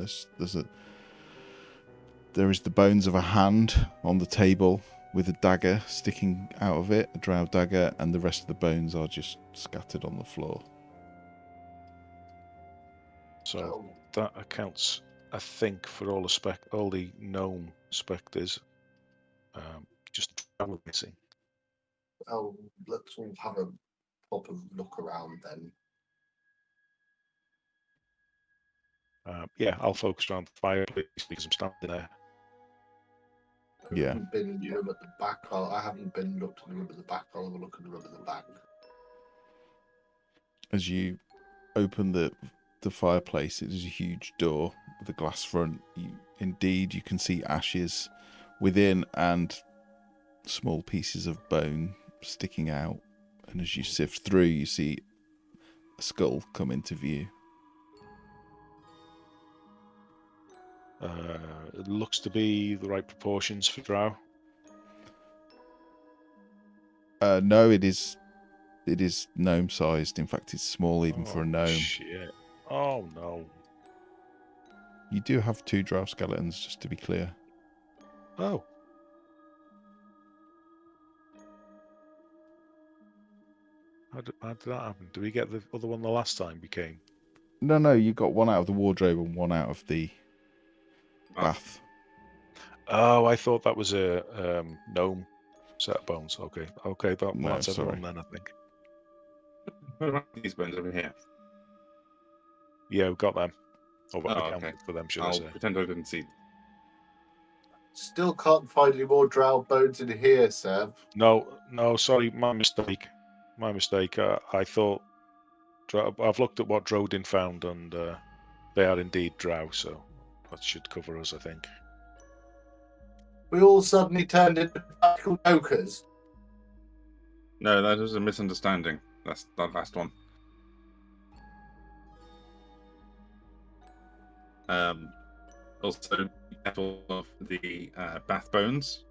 there is the bones of a hand on the table with a dagger sticking out of it, a drow dagger, and the rest of the bones are just scattered on the floor. So that accounts, I think, for all the gnome spectres. Just missing. Oh, let's all have a proper look around then. Yeah, I'll focus around the fireplace because I'm standing there. Yeah. I haven't been in the room at the back. I haven't been looked at the room at the back. I'll have a look at the room at the back. As you open the fireplace, it is a huge door with a glass front. You can see ashes within and small pieces of bone sticking out. And as you sift through, you see a skull come into view. It looks to be the right proportions for drow. No, it is gnome sized. In fact, it's small even for a gnome. Shit. Oh no. You do have 2 drow skeletons, just to be clear. Oh. How did that happen? Did we get the other one the last time we came? No, you got one out of the wardrobe and one out of the bath. Oh, I thought that was a gnome set of bones. Okay, that's everyone then, I think. What about these bones over here? Yeah, we've got them. Or Oh, accounted okay. for them, should I I'll say. pretend I didn't see them. Still can't find any more drow bones in here, Seb. No, sorry, my mistake. I thought I've looked at what Drodin found, and they are indeed drow, so that should cover us, I think. We all suddenly turned into practical jokers. No, that was a misunderstanding. That's that last one. Also, metal of the bath bones.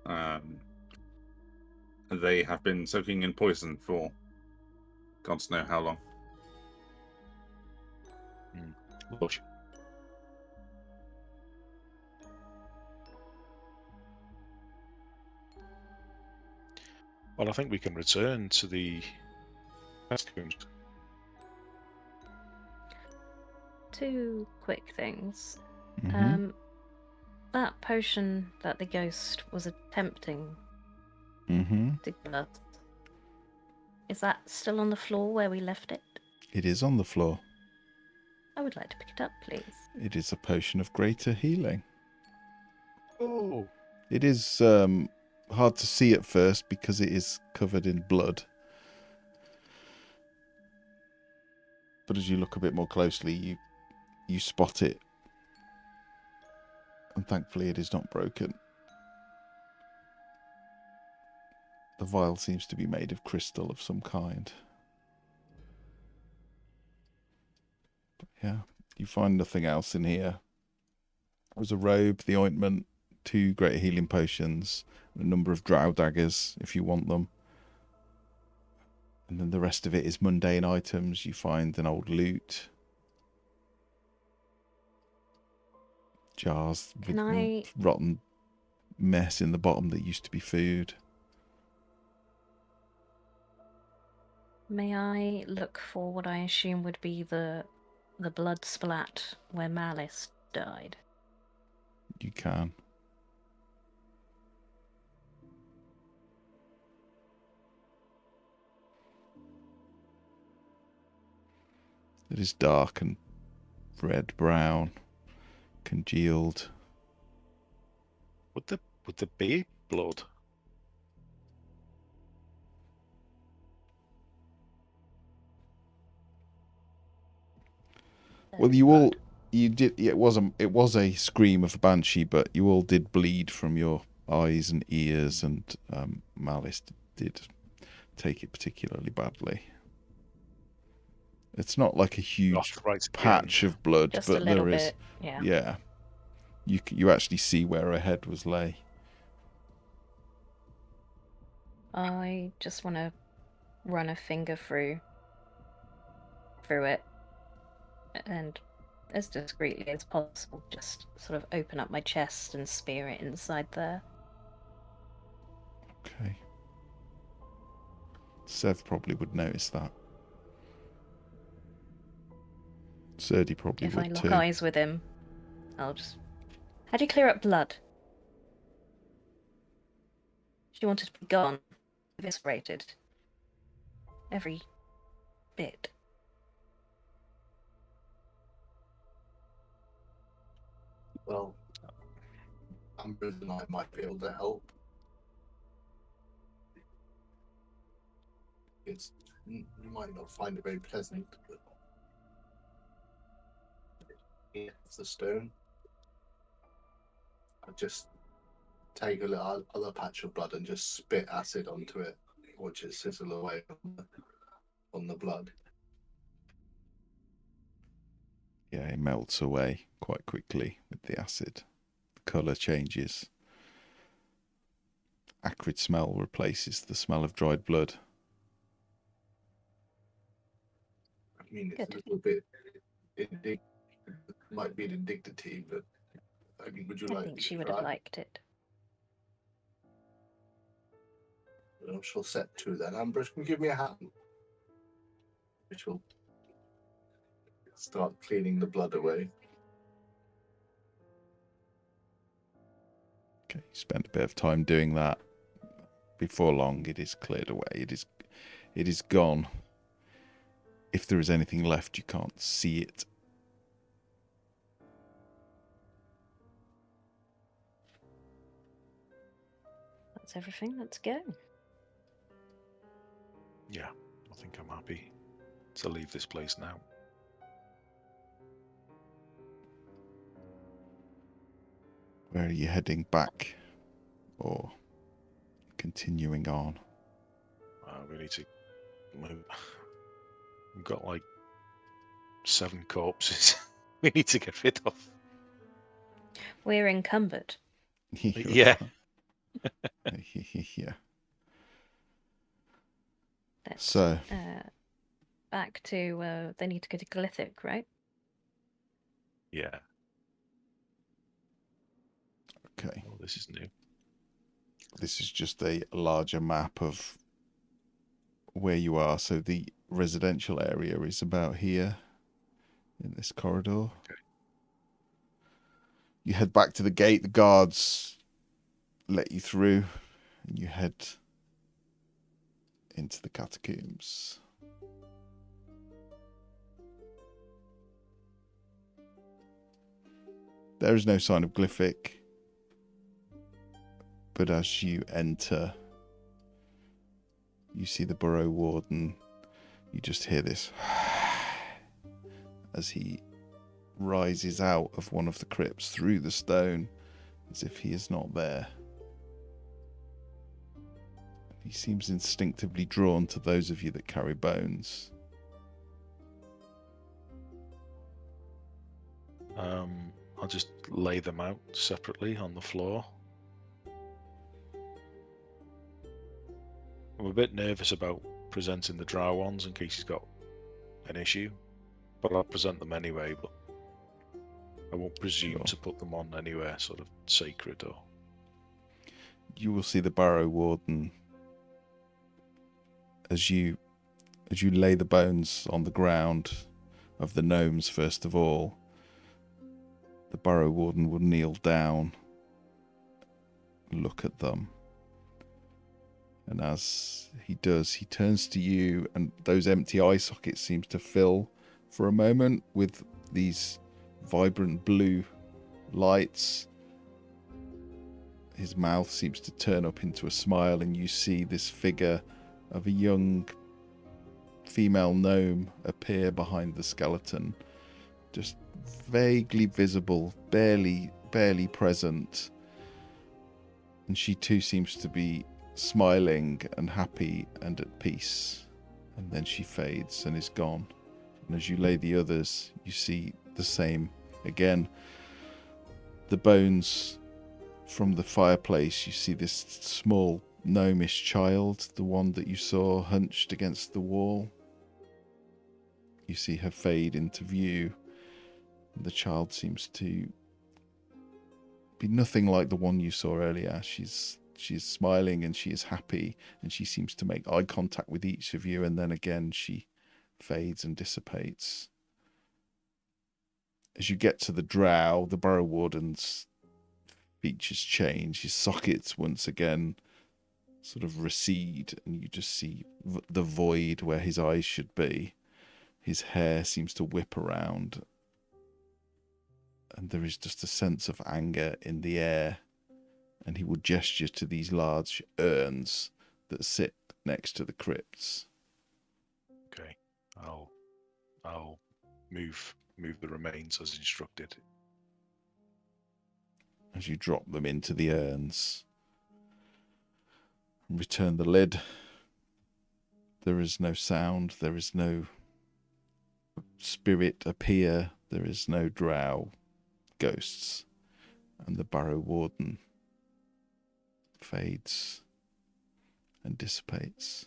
They have been soaking in poison for gods know how long. Lush. Well, I think we can return to the costumes. Two quick things. Mhm. That potion that the ghost was attempting Mhm. to give us, is that still on the floor where we left it? It is on the floor. I would like to pick it up, please. It is a potion of greater healing. Oh, It is hard to see at first because it is covered in blood. But as you look a bit more closely, you spot it. And thankfully it is not broken. The vial seems to be made of crystal of some kind. But yeah, you find nothing else in here. There's a robe, the ointment, 2 greater healing potions, and a number of drow daggers if you want them. And then the rest of it is mundane items. You find an old lute, jars with rotten mess in the bottom that used to be food. May I look for what I assume would be the blood splat where Malice died? You can. It is dark and red-brown, congealed. would there be blood? Well, you did. It was a scream of a banshee, but you all did bleed from your eyes and ears, and Malice did take it particularly badly. It's not like a huge Right at the patch end. of blood, Just but a little there is. bit, yeah. Yeah, you actually see where her head was lay. I just want to run a finger through it, and as discreetly as possible, just sort of open up my chest and spear it inside there. Okay. Sev probably would notice that. Serdi probably If I would lock too. eyes with him, I'll just... How do you clear up blood? She wanted to be gone, eviscerated. Every bit. Well, Amber and I might be able to help. You might not find it very pleasant, but it's the stone. I just take a little other patch of blood and just spit acid onto it, watch it sizzle away on the blood. Yeah, it melts away quite quickly with the acid. The colour changes. Acrid smell replaces the smell of dried blood. I mean, it's Good. a little bit might be an indignity, but I mean, would you I like think me she to would try? have liked it. I shall set to then. Ambrose, can you give me a hand? Which will start cleaning the blood away. Okay, you spend a bit of time doing that. Before long, it is cleared away. It is gone. If there is anything left, you can't see it. That's everything. Let's go. Yeah, I think I'm happy to leave this place now. Where are you heading back? Or continuing on? We need to move. We've got like 7 corpses we need to get rid of. We're encumbered. Yeah. Yeah. Let's, So, back to, they need to go to Glythic, right? Yeah. okay. Oh, this is new. This is just a larger map of where you are. So the residential area is about here in this corridor. Okay. You head back to the gate. The guards let you through, and you head into the catacombs. There is no sign of Glyphic, but as you enter, you see the Burrow Warden. You just hear this as he rises out of one of the crypts through the stone, as if he is not there. He seems instinctively drawn to those of you that carry bones. I'll just lay them out separately on the floor. I'm a bit nervous about presenting the drow ones in case he's got an issue, but I'll present them anyway, but I won't presume Sure. to put them on anywhere sort of sacred or... You will see the Burrow Warden as you lay the bones on the ground of the gnomes first of all. The Burrow Warden will kneel down, look at them, and as he does, he turns to you, and those empty eye sockets seem to fill for a moment with these vibrant blue lights. His mouth seems to turn up into a smile, and you see this figure of a young female gnome appear behind the skeleton, just vaguely visible, barely present. And she too seems to be smiling and happy and at peace. And then she fades and is gone. And as you lay the others, you see the same again. The bones from the fireplace, you see this small gnomish child, the one that you saw hunched against the wall. You see her fade into view. The child seems to be nothing like the one you saw earlier. She's smiling and she is happy, and she seems to make eye contact with each of you, and then again she fades and dissipates. As you get to the drow, the Burrow Warden's features change. His sockets once again sort of recede, and you just see the void where his eyes should be. His hair seems to whip around, and there is just a sense of anger in the air, and he will gesture to these large urns that sit next to the crypts. Okay, I'll move the remains as instructed. As you drop them into the urns and return the lid, there is no sound, there is no spirit appear, there is no drow ghosts, and the Burrow Warden fades and dissipates.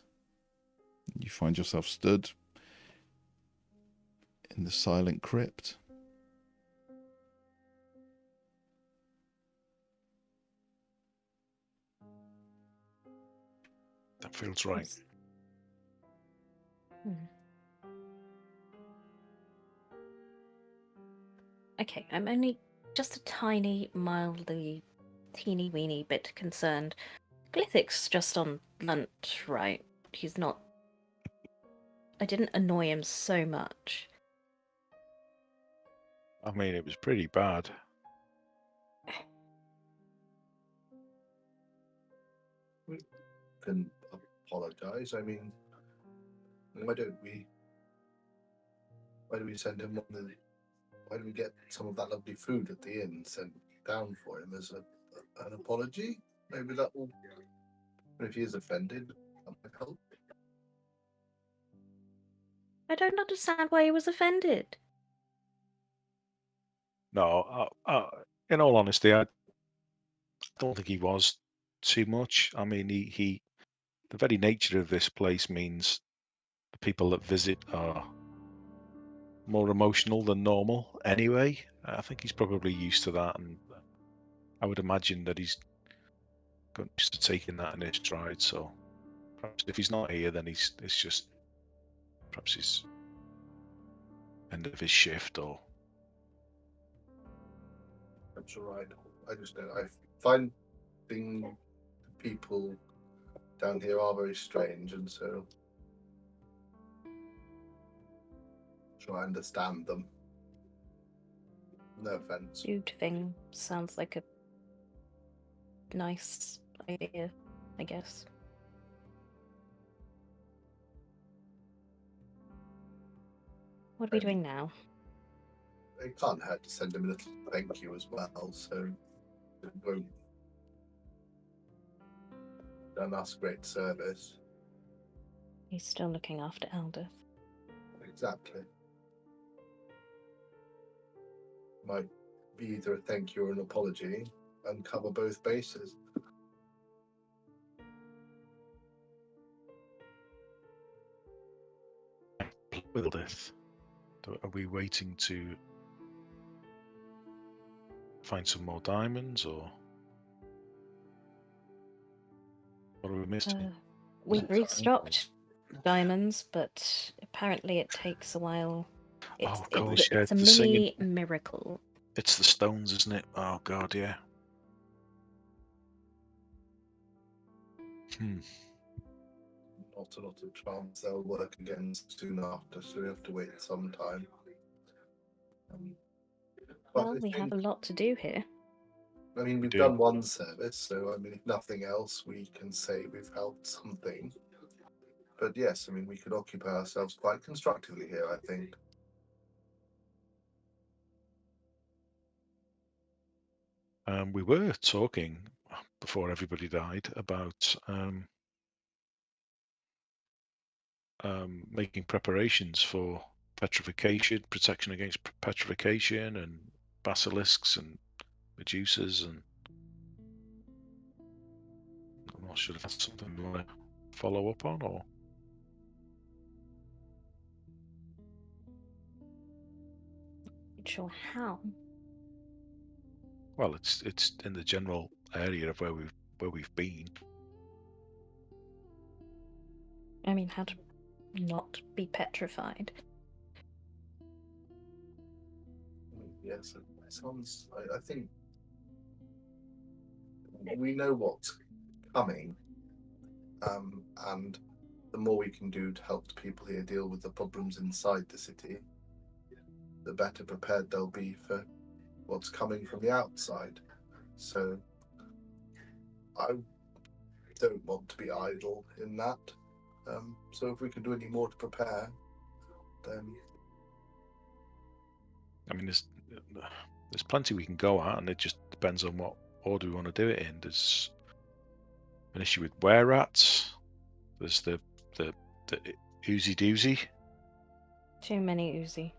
You find yourself stood in the silent crypt. That feels right. Okay, I'm only just a tiny, mildly, teeny weeny bit concerned. Glythic's just on lunch, right? He's not... I didn't annoy him so much. I mean, it was pretty bad. Can apologise. I mean, why do we send him one of the... Why do we get some of that lovely food at the inn sent down for him as an apology? Maybe that will... If he is offended, that might help. I don't understand why he was offended. No, in all honesty, I don't think he was too much. I mean, the very nature of this place means the people that visit are more emotional than normal anyway. I think he's probably used to that, and I would imagine that he's got used to taking that in his stride. So perhaps if he's not here, then it's just Perhaps his end of his shift, or That's all right. I just don't. I find people down here are very strange, and so try to understand them. No offense. Shooting sounds like a nice idea, I guess. What are we doing now? It can't hurt to send him a little thank you as well, so it won't done us great service. He's still looking after Aldous. Exactly. Might be either a thank you or an apology and cover both bases. with this? Are we waiting to find some more diamonds, or what are we missing? We've restocked diamonds, but apparently it takes a while. It's, Of course, it's a the mini singing. miracle. It's the stones, isn't it? Oh God, yeah. Not a lot of chance they'll work again soon after, so we have to wait some time. But Well, I we have a think- lot to do here. I mean, we've do. done one service, so I mean, if nothing else, we can say we've helped something. But yes, I mean, we could occupy ourselves quite constructively here, I think. We were talking before everybody died about making preparations for petrification, protection against petrification, and basilisks and medusas, and I'm not sure if that's something we want to follow up on, or Not sure how. well, it's in the general area of where we've been. I mean, how to not be petrified. Yes, it sounds. I think we know what's coming, and the more we can do to help the people here deal with the problems inside the city, the better prepared they'll be for what's coming from the outside. So I don't want to be idle in that. So if we can do any more to prepare, then I mean, there's plenty we can go at, and it just depends on what order we want to do it in. There's an issue with were rats. There's the oozy doozy. Too many Uzi.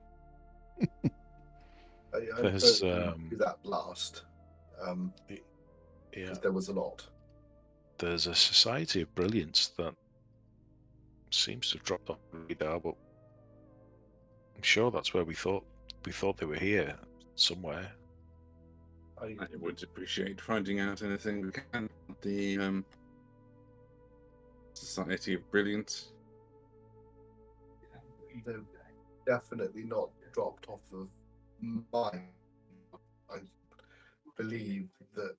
I There's do that last. yeah. Because there was a lot. There's a Society of Brilliance that seems to have dropped off the radar, but I'm sure that's where we thought they were here somewhere. I would appreciate finding out anything we can about the Society of Brilliance. They're definitely not dropped off of mine. I believe that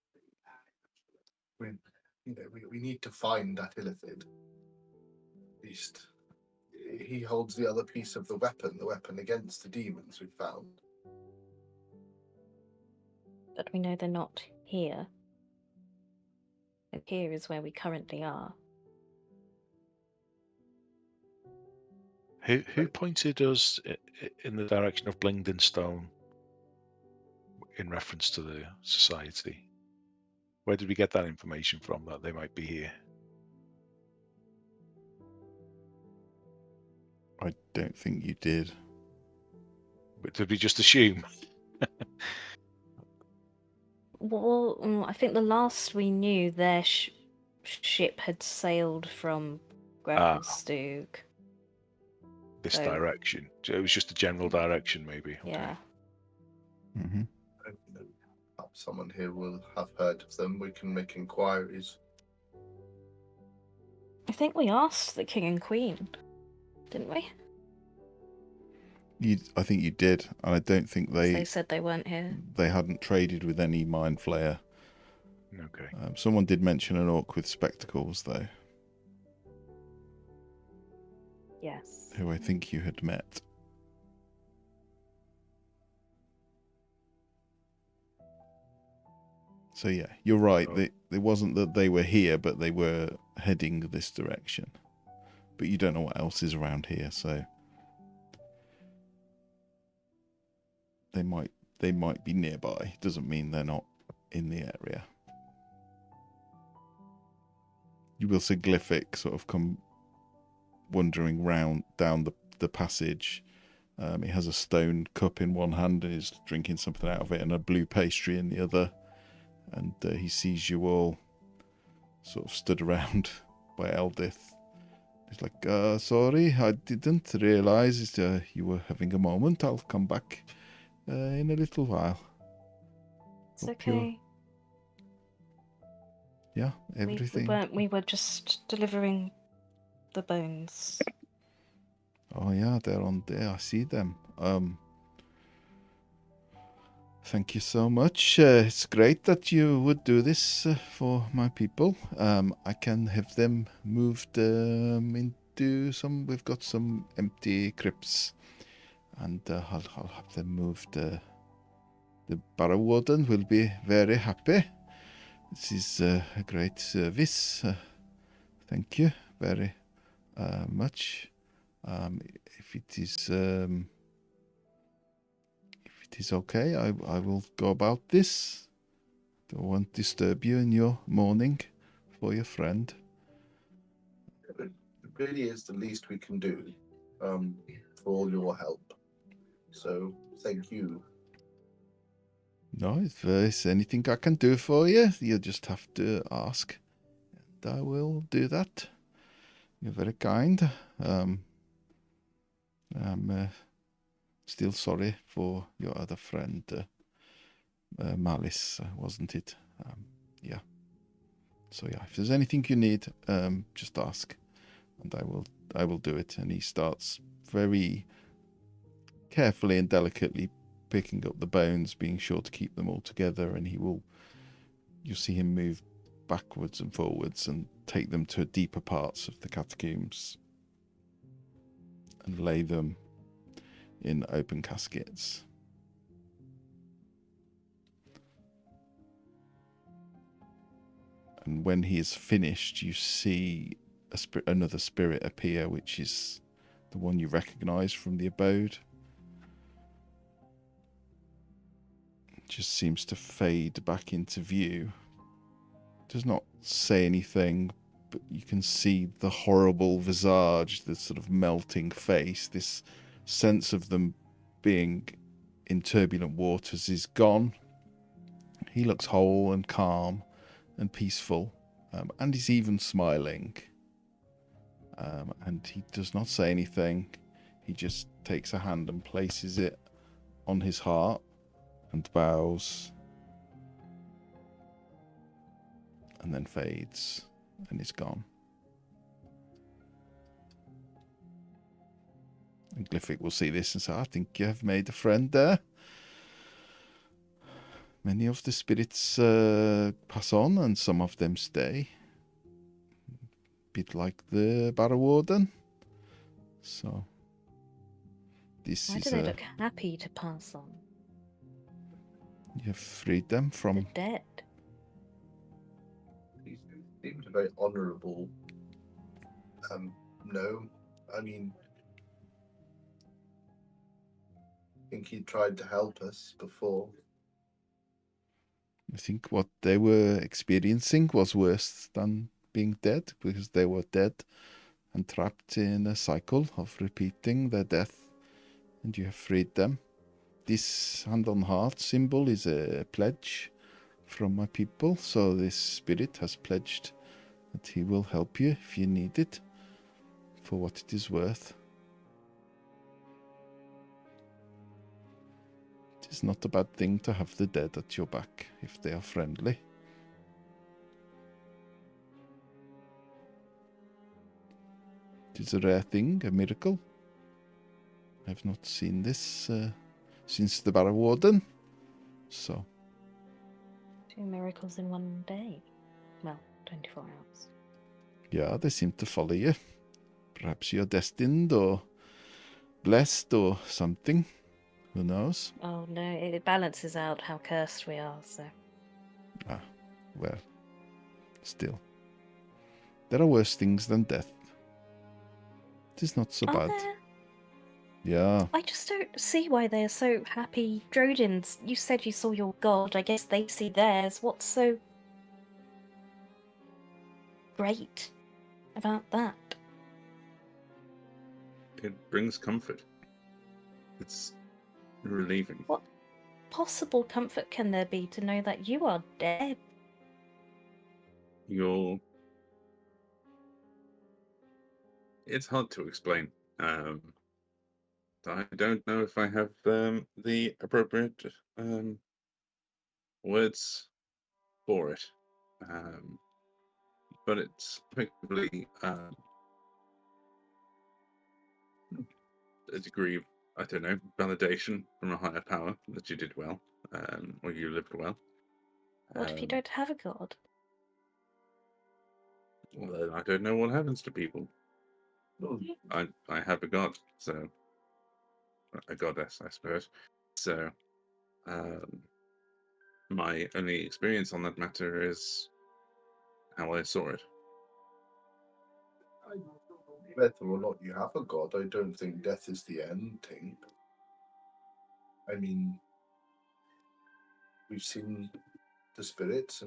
we need to find that Illithid. At least he holds the other piece of the weapon against the demons we found. But we know they're not here. And here is where we currently are. Who pointed us in the direction of Blingdenstone in reference to the society? Where did we get that information from, that they might be here? I don't think you did. But did we just assume? Well, I think the last we knew, their ship had sailed from Grapplestug. This So- direction. It was just a general direction, maybe. Okay. Yeah. Mm-hmm. Perhaps someone here will have heard of them. We can make inquiries. I think we asked the King and Queen, didn't we? I think you did, and I don't think They said they weren't here. they hadn't traded with any mind flayer. Okay. Someone did mention an orc with spectacles, though, Yes. who I think you had met. So yeah, you're right. Oh. It wasn't that they were here, but they were heading this direction. But you don't know what else is around here, so they might be nearby. Doesn't mean they're not in the area. You will see Glyphic sort of come wandering round down the passage. He has a stone cup in one hand and is drinking something out of it, and a blue pastry in the other. And he sees you all sort of stood around by Eldith. He's like, sorry, I didn't realise you were having a moment. I'll come back in a little while. It's Hope you're- okay. Yeah, everything. We were just delivering the bones. Oh yeah, they're on there. I see them. Thank you so much. It's great that you would do this for my people. I can have them moved into some. We've got some empty crypts, and I'll have them moved. The Barrow Warden will be very happy. This is a great service. Thank you very much. If it is okay, I will go about this. Don't want to disturb you in your mourning for your friend. It really is the least we can do for all your help. So thank you. No, if there's anything I can do for you, you just have to ask. And I will do that. You're very kind. I'm still sorry for your other friend, Malice, wasn't it? Yeah. So yeah, if there's anything you need, just ask, and I will do it. And he starts very carefully and delicately picking up the bones, being sure to keep them all together. And you'll see him move backwards and forwards and take them to deeper parts of the catacombs and lay them in open caskets. And when he is finished, you see another spirit appear, which is the one you recognize from the abode. It just seems to fade back into view. Does not say anything, but you can see the horrible visage, the sort of melting face. This sense of them being in turbulent waters is gone. He looks whole and calm and peaceful, and he's even smiling. And he does not say anything. He just takes a hand and places it on his heart and bows, and then fades and is gone. And Glyphic will see this and say, I think you have made a friend there. Many of the spirits pass on and some of them stay. Bit like the Barrow Warden. So this Why is do they look happy to pass on? you have freed them The from dead. He seemed very honourable. No, I mean, I think he tried to help us before. I think what they were experiencing was worse than being dead, because they were dead and trapped in a cycle of repeating their death, and you have freed them. This hand on heart symbol is a pledge from my people, so this spirit has pledged that he will help you if you need it, for what it is worth. It is not a bad thing to have the dead at your back if they are friendly. It is a rare thing, a miracle. I've not seen this since the Barrow Warden. So, 2 miracles in one day. Well, 24 hours. yeah, they seem to follow you. Perhaps you're destined or blessed or something. Who knows? Oh no, it balances out how cursed we are, so. Ah, well, still. There are worse things than death. It is not so Are bad. there? Yeah, I just don't see why they're so happy. Drodins, you said you saw your god. I guess they see theirs. What's so great about that? It brings comfort. It's relieving. What possible comfort can there be to know that you are dead? It's hard to explain. I don't know if I have the appropriate words for it. But it's effectively a degree of, I don't know, validation from a higher power that you did well, or you lived well. What if you don't have a god? Well, then I don't know what happens to people. I have a god, so a goddess, I suppose. So my only experience on that matter is how I saw it. Whether or not you have a god, I don't think death is the end thing. I mean, we've seen the spirits,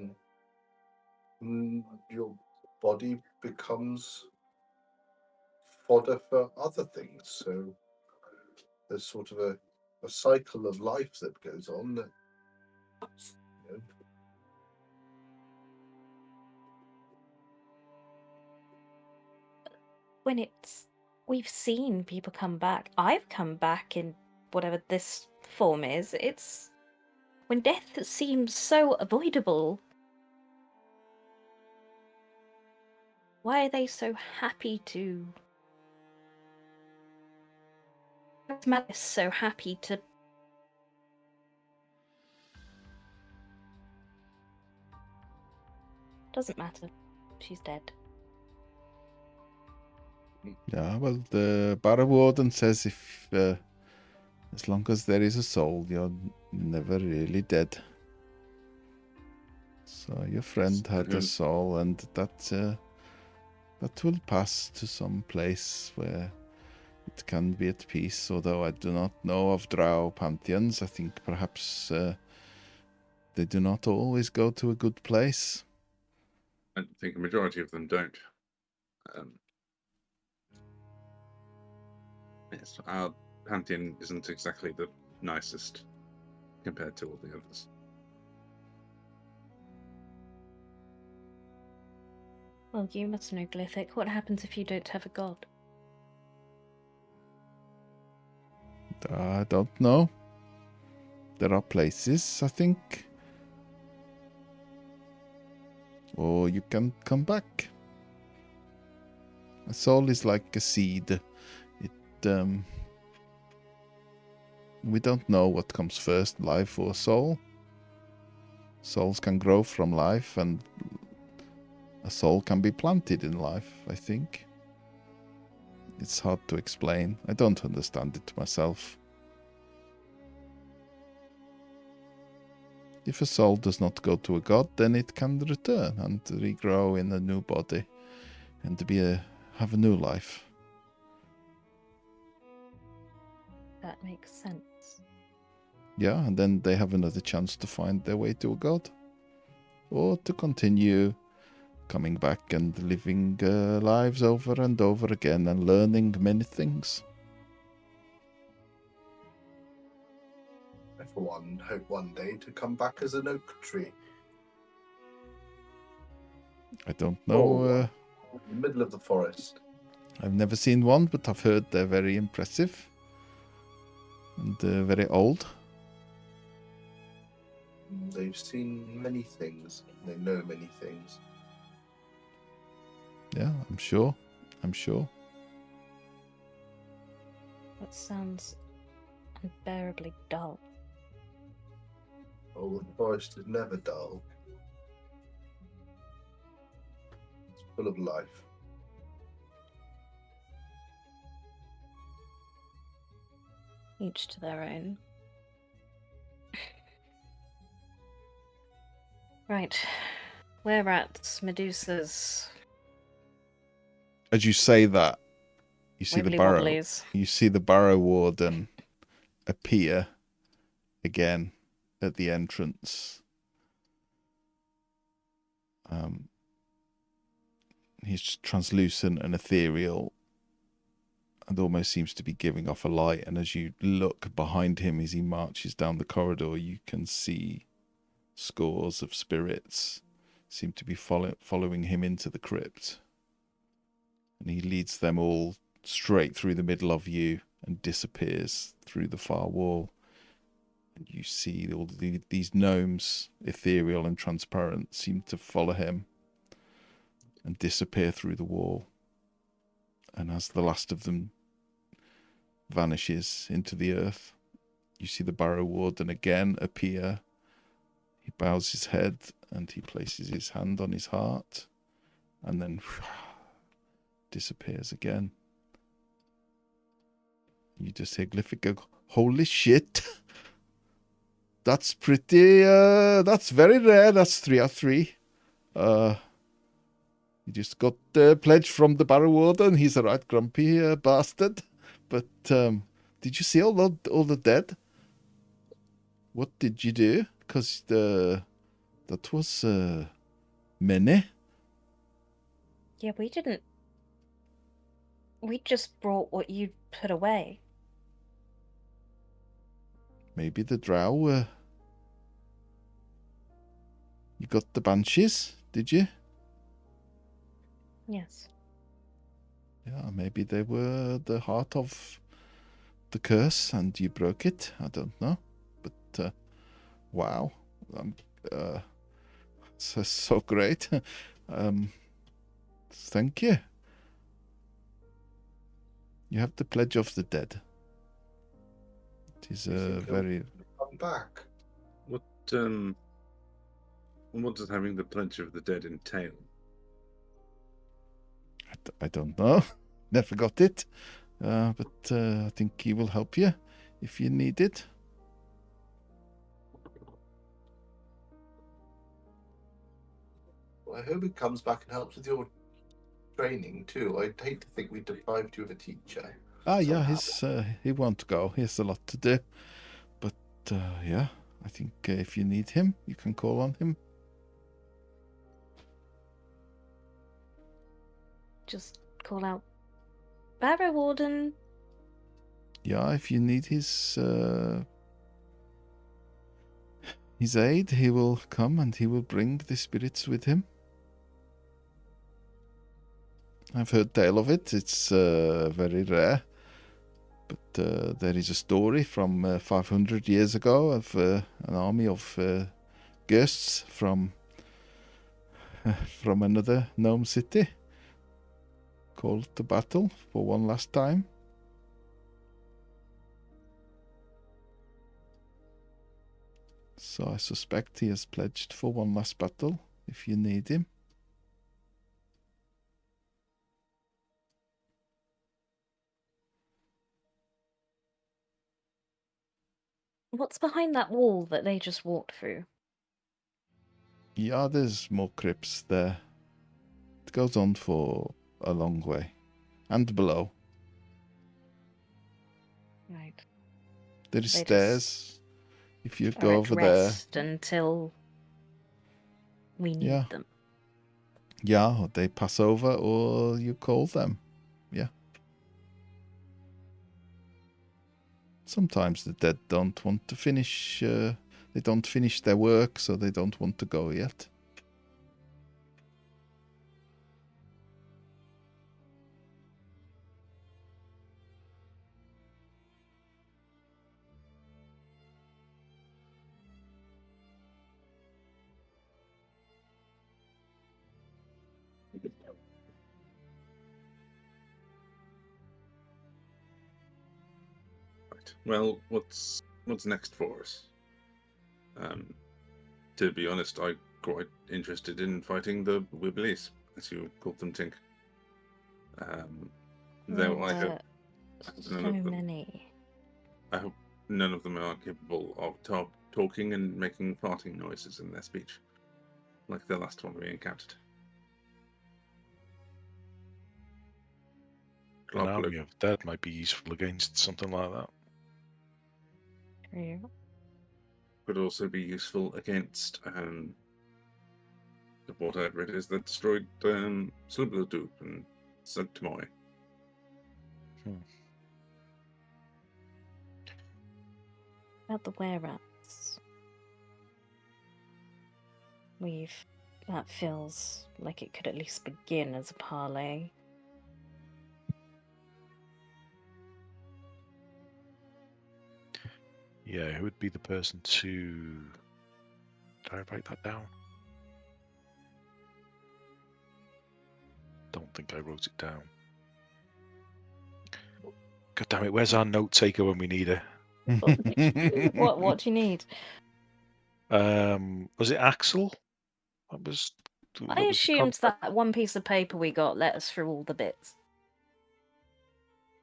and your body becomes fodder for other things. So there's sort of a cycle of life that goes on. That, you know, When we've seen people come back. I've come back in whatever this form is. It's when death seems so avoidable. Why are they so happy to? Why is Malice so happy to? Doesn't matter. She's dead. yeah. Well, the Barrow Warden says if as long as there is a soul, you're never really dead. So your friend had a soul, and that will pass to some place where it can be at peace. Although I do not know of drow pantheons, I think perhaps they do not always go to a good place. I think a majority of them don't. Yes, our pantheon isn't exactly the nicest compared to all the others. Well, you must know, Glyphic. What happens if you don't have a god? I don't know. There are places, I think. Or you can come back. A soul is like a seed. We don't know what comes first, life or soul. Souls can grow from life, and a soul can be planted in life, I think. It's hard to explain. I don't understand it myself. If a soul does not go to a god, then it can return and regrow in a new body and have a new life. That makes sense. Yeah, and then they have another chance to find their way to a god. Or to continue coming back and living lives over and over again and learning many things. I, for one, hope one day to come back as an oak tree. I don't know. In the middle of the forest. I've never seen one, but I've heard they're very impressive and very old. They've seen many things. They know many things. Yeah, I'm sure. That sounds unbearably dull. Oh, the forest is never dull. It's full of life. Each to their own. Right. We're at Medusa's As you say that, you see the wibbly barrow. wobblies. You see the barrow warden appear again at the entrance. He's translucent and ethereal, and almost seems to be giving off a light. And as you look behind him as he marches down the corridor, you can see scores of spirits seem to be following him into the crypt. And he leads them all straight through the middle of you and disappears through the far wall. And you see all these gnomes, ethereal and transparent, seem to follow him and disappear through the wall. And as the last of them vanishes into the earth, you see the barrow warden again appear. He bows his head and he places his hand on his heart and then disappears again. You just hear Glyphic go, "Holy shit! That's pretty, that's very rare. That's 3 out of 3. He just got the pledge from the barrow warden. He's a right grumpy bastard. But did you see all the dead? What did you do? Because that was many. Yeah, we didn't. We just brought what you put away. Maybe the drow. You got the banshees, did you? Yes. Yeah, maybe they were the heart of the curse and you broke it. I don't know. But wow. So great. Thank you. You have the pledge of the dead. It is very... Come back. What does having the pledge of the dead entail? I don't know. Never got it. But I think he will help you if you need it. Well, I hope it comes back and helps with your training too. I'd hate to think we deprived you of a teacher. Yeah, somehow. he won't go. He has a lot to do. But yeah, I think if you need him, you can call on him. Just call out Barrow Warden. Yeah, if you need his aid, he will come and he will bring the spirits with him. I've heard tale of it. It's very rare. But there is a story from 500 years ago of an army of ghosts from another gnome city called to battle for one last time. So I suspect he has pledged for one last battle if you need him. What's behind that wall that they just walked through? Yeah, there's more crypts there. It goes on for a long way. And below. Right. There is They stairs. If you Are go at over there. rest until we need Yeah. them. Yeah, or they pass over or you call them. Yeah. Sometimes the dead don't want to finish. They don't finish their work, so they don't want to go yet. Right. Well, what's next for us? To be honest, I'm quite interested in fighting the Wibblies, as you called them, Tink. Though I hope So none of them, many. I hope none of them are capable of talking and making farting noises in their speech, like the last one we encountered. An Globlo army of dead might be useful against something like that. True. could also be useful against whatever it is that destroyed Slibberdup and Sanctuary. About the were-rats. That feels like it could at least begin as a parley. Yeah, who would be the person to... Did I write that down? Don't think I wrote it down. God damn it, where's our note taker when we need her? What do you need? Was it Axel? I assumed that one piece of paper we got let us through all the bits.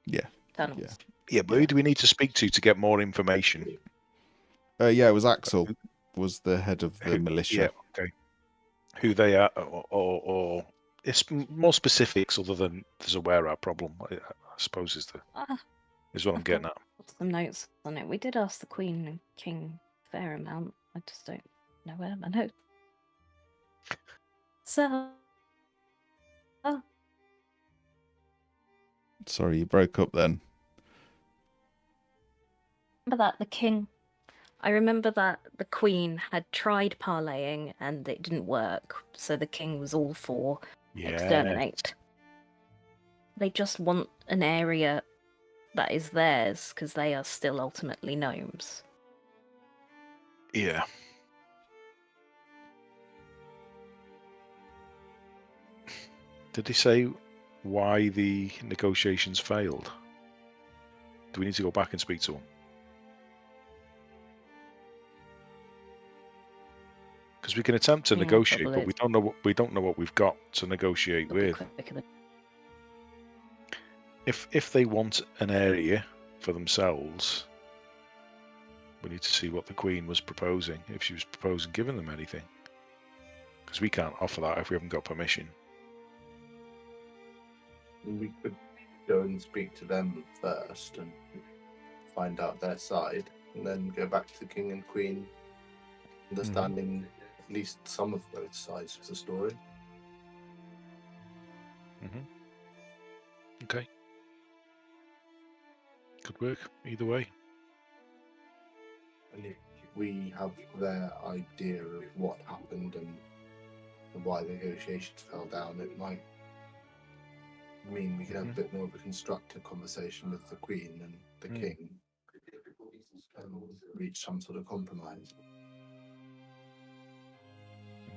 Yeah. Tunnels. Yeah, but who do we need to speak to get more information? Yeah, it was Axel, was the head of the militia. Yeah, okay. Who they are, or it's more specifics other than there's a where-out problem, I suppose is what I'm getting at. Some notes on it. We did ask the Queen and King a fair amount. I just don't know where my notes. So, Sorry, you broke up then. I remember that the Queen had tried parleying and it didn't work, so the King was all for exterminate. They just want an area that is theirs because they are still ultimately gnomes. Yeah. Did they say why the negotiations failed? Do we need to go back and speak to them? Because we can attempt to negotiate, but we don't know what we've got to negotiate with. If they want an area for themselves, we need to see what the Queen was proposing, if she was proposing giving them anything. Because we can't offer that if we haven't got permission. We could go and speak to them first and find out their side, and then go back to the King and Queen, understanding at least some of both sides of the story. Okay. Could work either way. And if we have their idea of what happened and why the negotiations fell down, it might mean we can have a bit more of a constructive conversation with the Queen and the King and reach some sort of compromise.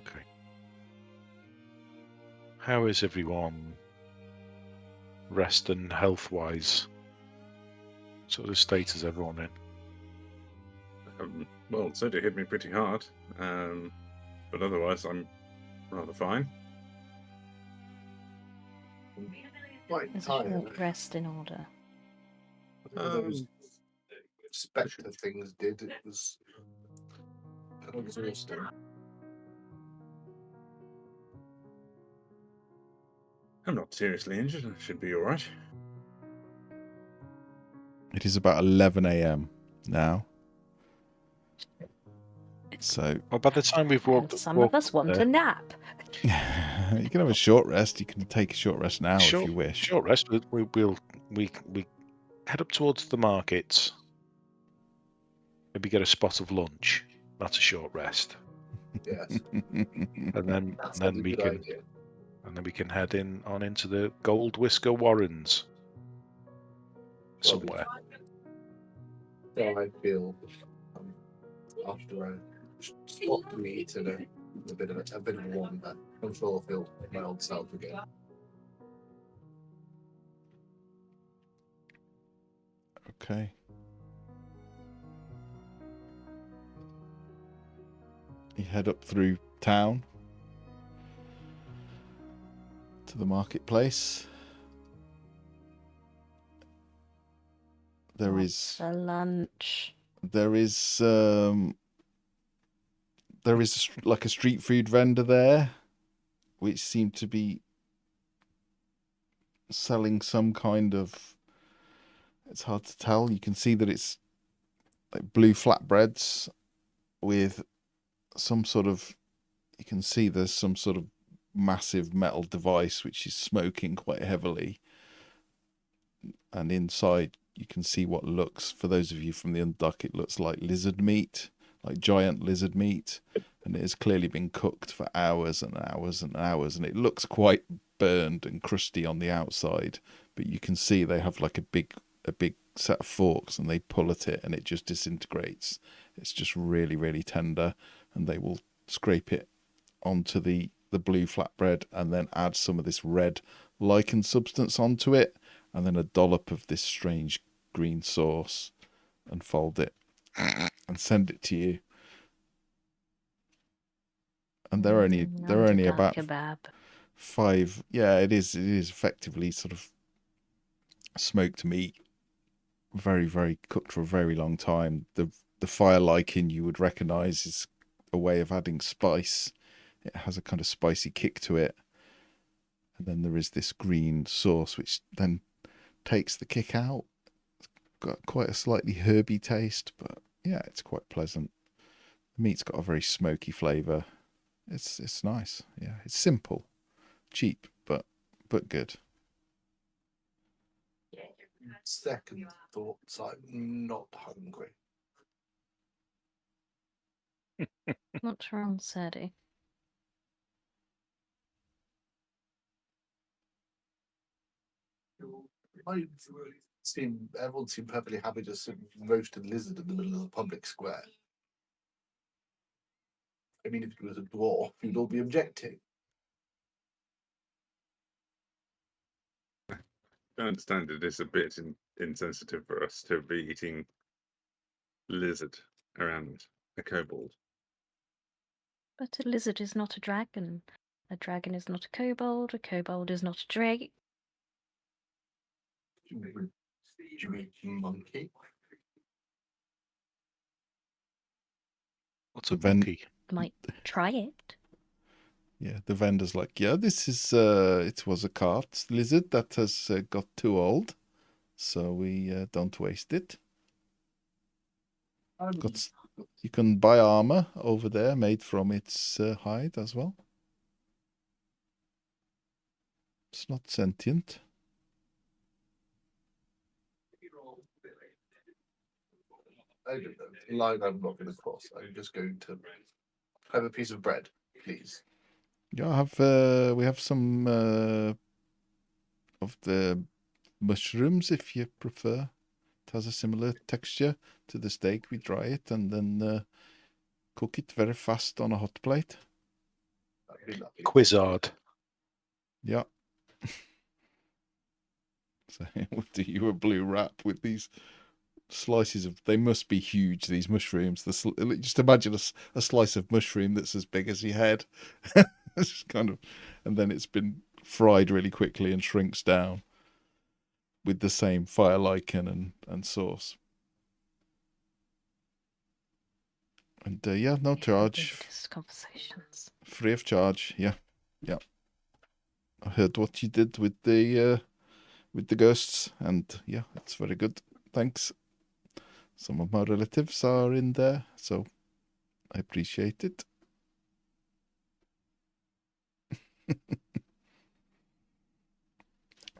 Okay. How is everyone rest and health-wise? What sort of state is everyone in? Well, it certainly hit me pretty hard, but otherwise I'm rather fine. Quite There's a tired. short rest in order. Those spectre things did. It was kind of exhausting. I'm not seriously injured. I should be all right. It is about 11 a.m. now. So... Well, by the time we've walked... Some of us want a nap. You can have a short rest. You can take a short rest now if you wish. Short rest. We head up towards the markets. Maybe get a spot of lunch. That's a short rest. Yes. And then we can head on into the Gold Whisker Warrens somewhere. So I feel after I stopped meat and a bit of a wander, I'm sure I'll feel my old self again. Okay. You head up through town to the marketplace. There is For lunch. there is like a street food vendor there, which seemed to be selling some kind of. It's hard to tell. You can see that it's like blue flatbreads with some sort of. You can see there's some sort of massive metal device which is smoking quite heavily, and inside you can see what looks, for those of you from the Unduck, it looks like lizard meat, like giant lizard meat, and it has clearly been cooked for hours and hours and hours, and it looks quite burned and crusty on the outside, but you can see they have like a big set of forks, and they pull at it and it just disintegrates. It's just really, really tender, and they will scrape it onto the blue flatbread and then add some of this red lichen substance onto it, and then a dollop of this strange green sauce, and fold it and send it to you. And they're only about kebab. 5. Yeah, it is effectively sort of smoked meat, very, very cooked for a very long time. The fire lichen you would recognize is a way of adding spice. It has a kind of spicy kick to it. And then there is this green sauce which then takes the kick out. It's got quite a slightly herby taste, but yeah, it's quite pleasant. The meat's got a very smoky flavour. It's nice. Yeah, it's simple, cheap, but good. Second thoughts, I'm not hungry. What's wrong, Sadie? Everyone seemed perfectly happy to sit roasted lizard in the middle of the public square. I mean, if you was a dwarf, you'd all be objecting. I understand it is a bit insensitive for us to be eating lizard around a kobold. But a lizard is not a dragon. A dragon is not a kobold is not a drake. Do you eat monkey? What's a The ven- monkey? Might try it. Yeah, the vendor's like, yeah, this is it was a cart lizard that has got too old, so we don't waste it. You can buy armor over there made from its hide as well. It's not sentient. I don't know. The line I'm not going to cross. I'm just going to have a piece of bread, please. Yeah, we have some of the mushrooms if you prefer. It has a similar texture to the steak. We dry it and then cook it very fast on a hot plate. That'd be lovely. Quizzard. Yeah. So we'll do you a blue wrap with these slices of. They must be huge. These mushrooms. Just imagine a slice of mushroom that's as big as your head. It's just kind of, and then it's been fried really quickly and shrinks down with the same fire lichen and sauce. And yeah, no charge. Conversations. Free of charge. Yeah. I heard what you did with the ghosts, and yeah, it's very good. Thanks. Some of my relatives are in there, so I appreciate it.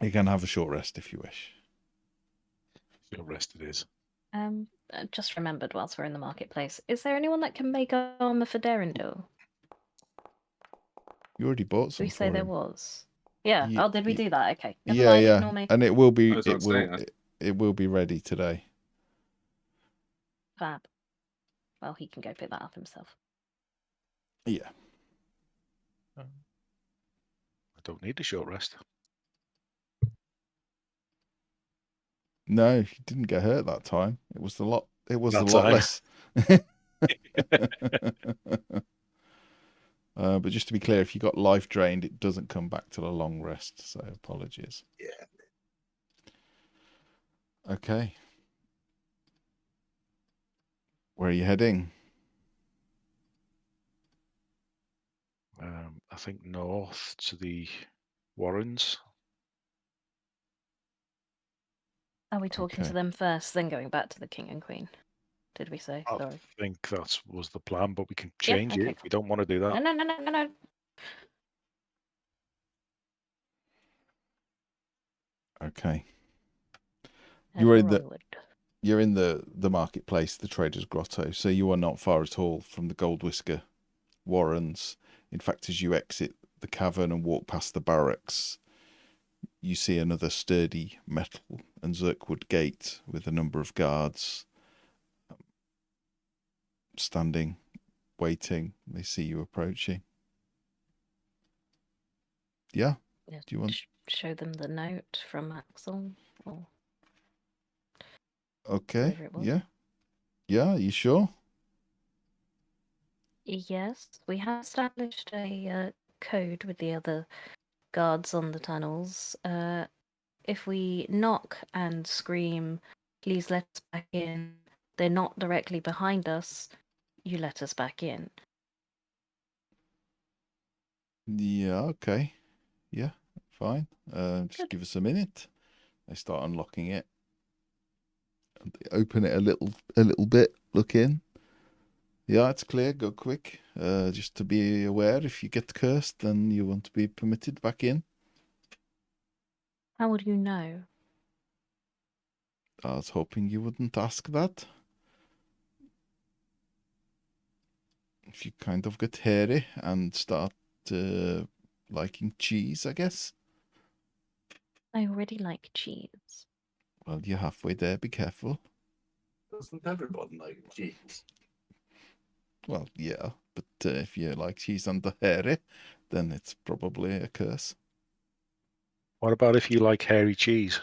You can have a short rest if you wish. Your rest it is. I just remembered whilst we're in the marketplace. Is there anyone that can make armor for Derendil? You already bought Did some we say for there him. was? Yeah. Ye- Oh, did we ye- do that? Okay. Never Yeah, mind. yeah, Ignore me. and it will be I was about to say, it will be ready today. Fab. Well, he can go pick that up himself. Yeah. I don't need a short rest. No, he didn't get hurt that time. It was a lot. It was That a lot time. less. But just to be clear, if you got life drained, it doesn't come back till a long rest. So apologies. Yeah. Okay. Where are you heading? I think north to the Warrens. Are we talking to Okay. them first, then going back to the king and queen? Did we say? I Sorry. think that was the plan, but we can Yeah, change it okay, if we don't want to do that. No. Okay. Head Roywood. You're in the marketplace, the Trader's Grotto, so you are not far at all from the Gold Whisker Warrens. In fact, as you exit the cavern and walk past the barracks, you see another sturdy metal and zirkwood gate with a number of guards standing, waiting. They see you approaching. Yeah. Yeah, Do you want? show them the note from Axel or Okay. whoever it was? Yeah. Yeah. You sure? Yes, we have established a code with the other guards on the tunnels. If we knock and scream, "Please let us back in," they're not directly behind us, you let us back in. Yeah. Okay. Yeah. Fine. Just Good. give us a minute. They start unlocking it. And they open it a little bit. Look in. Yeah, it's clear. Go quick. Just to be aware, if you get cursed, then you want to be permitted back in. How would you know? I was hoping you wouldn't ask that. If you kind of get hairy and start liking cheese, I guess. I already like cheese. Well, you're halfway there. Be careful. Doesn't everyone like cheese? Well, yeah, but if you like cheese and the hairy, then it's probably a curse. What about if you like hairy cheese?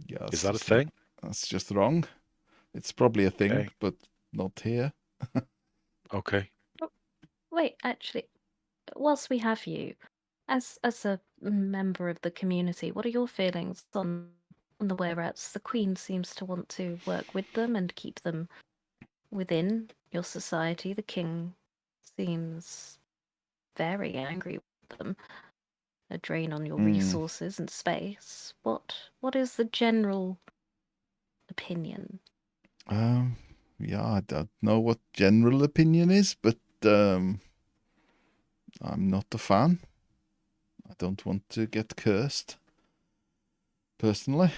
Yeah, Is that a thing? That's just wrong. It's probably a thing, Okay. but not here. Okay. Wait, actually, whilst we have you, as a member of the community, what are your feelings on the whereabouts? The Queen seems to want to work with them and keep them within your society. The King seems very angry with them. A drain on your resources and space. What is the general opinion? Yeah, I don't know what general opinion is, but I'm not a fan. I don't want to get cursed. Personally,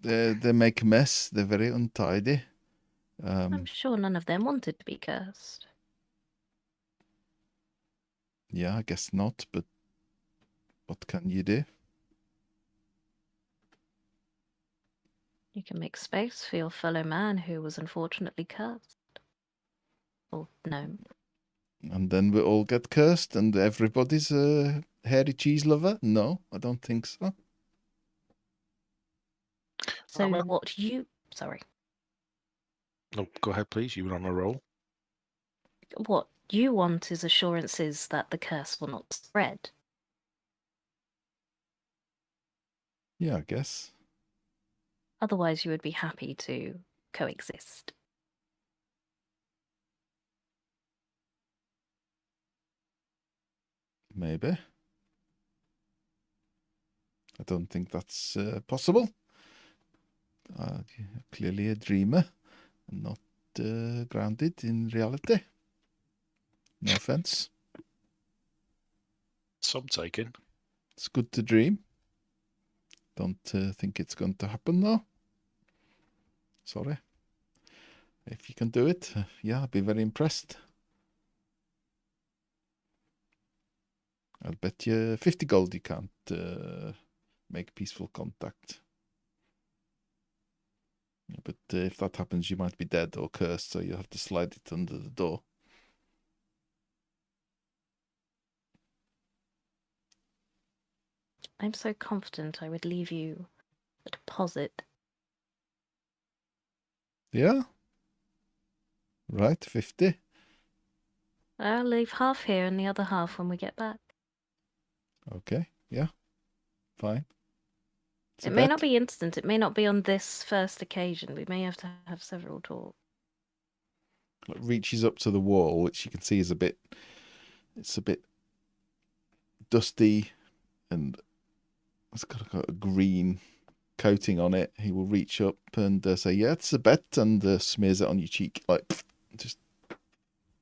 they make a mess. They're very untidy. I'm sure none of them wanted to be cursed. Yeah, I guess not. But what can you do? You can make space for your fellow man who was unfortunately cursed. Or gnome. And then we all get cursed, and everybody's a hairy cheese lover? No, I don't think so. So what you... Sorry. No, go ahead, please. You were on a roll. What you want is assurances that the curse will not spread. Yeah, I guess. Otherwise, you would be happy to coexist. Maybe. I don't think that's possible. You're clearly a dreamer and not grounded in reality. No offense. Some taken. It's good to dream. Don't think it's going to happen, though. Sorry. If you can do it, yeah, I'd be very impressed. I'll bet you 50 gold you can't make peaceful contact. But if that happens, you might be dead or cursed, so you have to slide it under the door. I'm so confident I would leave you a deposit. Yeah. Right, 50. I'll leave half here and the other half when we get back. Okay, yeah, fine. It's a It may not bet. be instant. It may not be on this first occasion. We may have to have several talks. Like, reaches up to the wall, which you can see is a bit dusty, and it's got a green coating on it. He will reach up and say, "Yeah, it's a bet," and smears it on your cheek, like just a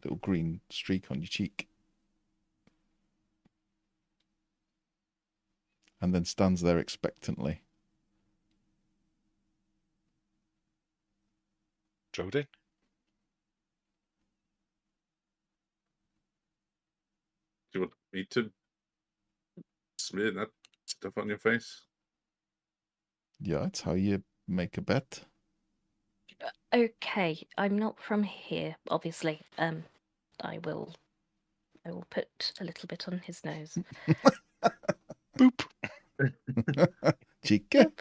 little green streak on your cheek, and then stands there expectantly. Jodie? Do you want me to smear that stuff on your face? Yeah, it's how you make a bet. Okay, I'm not from here, obviously. I will put a little bit on his nose. Boop. Chica.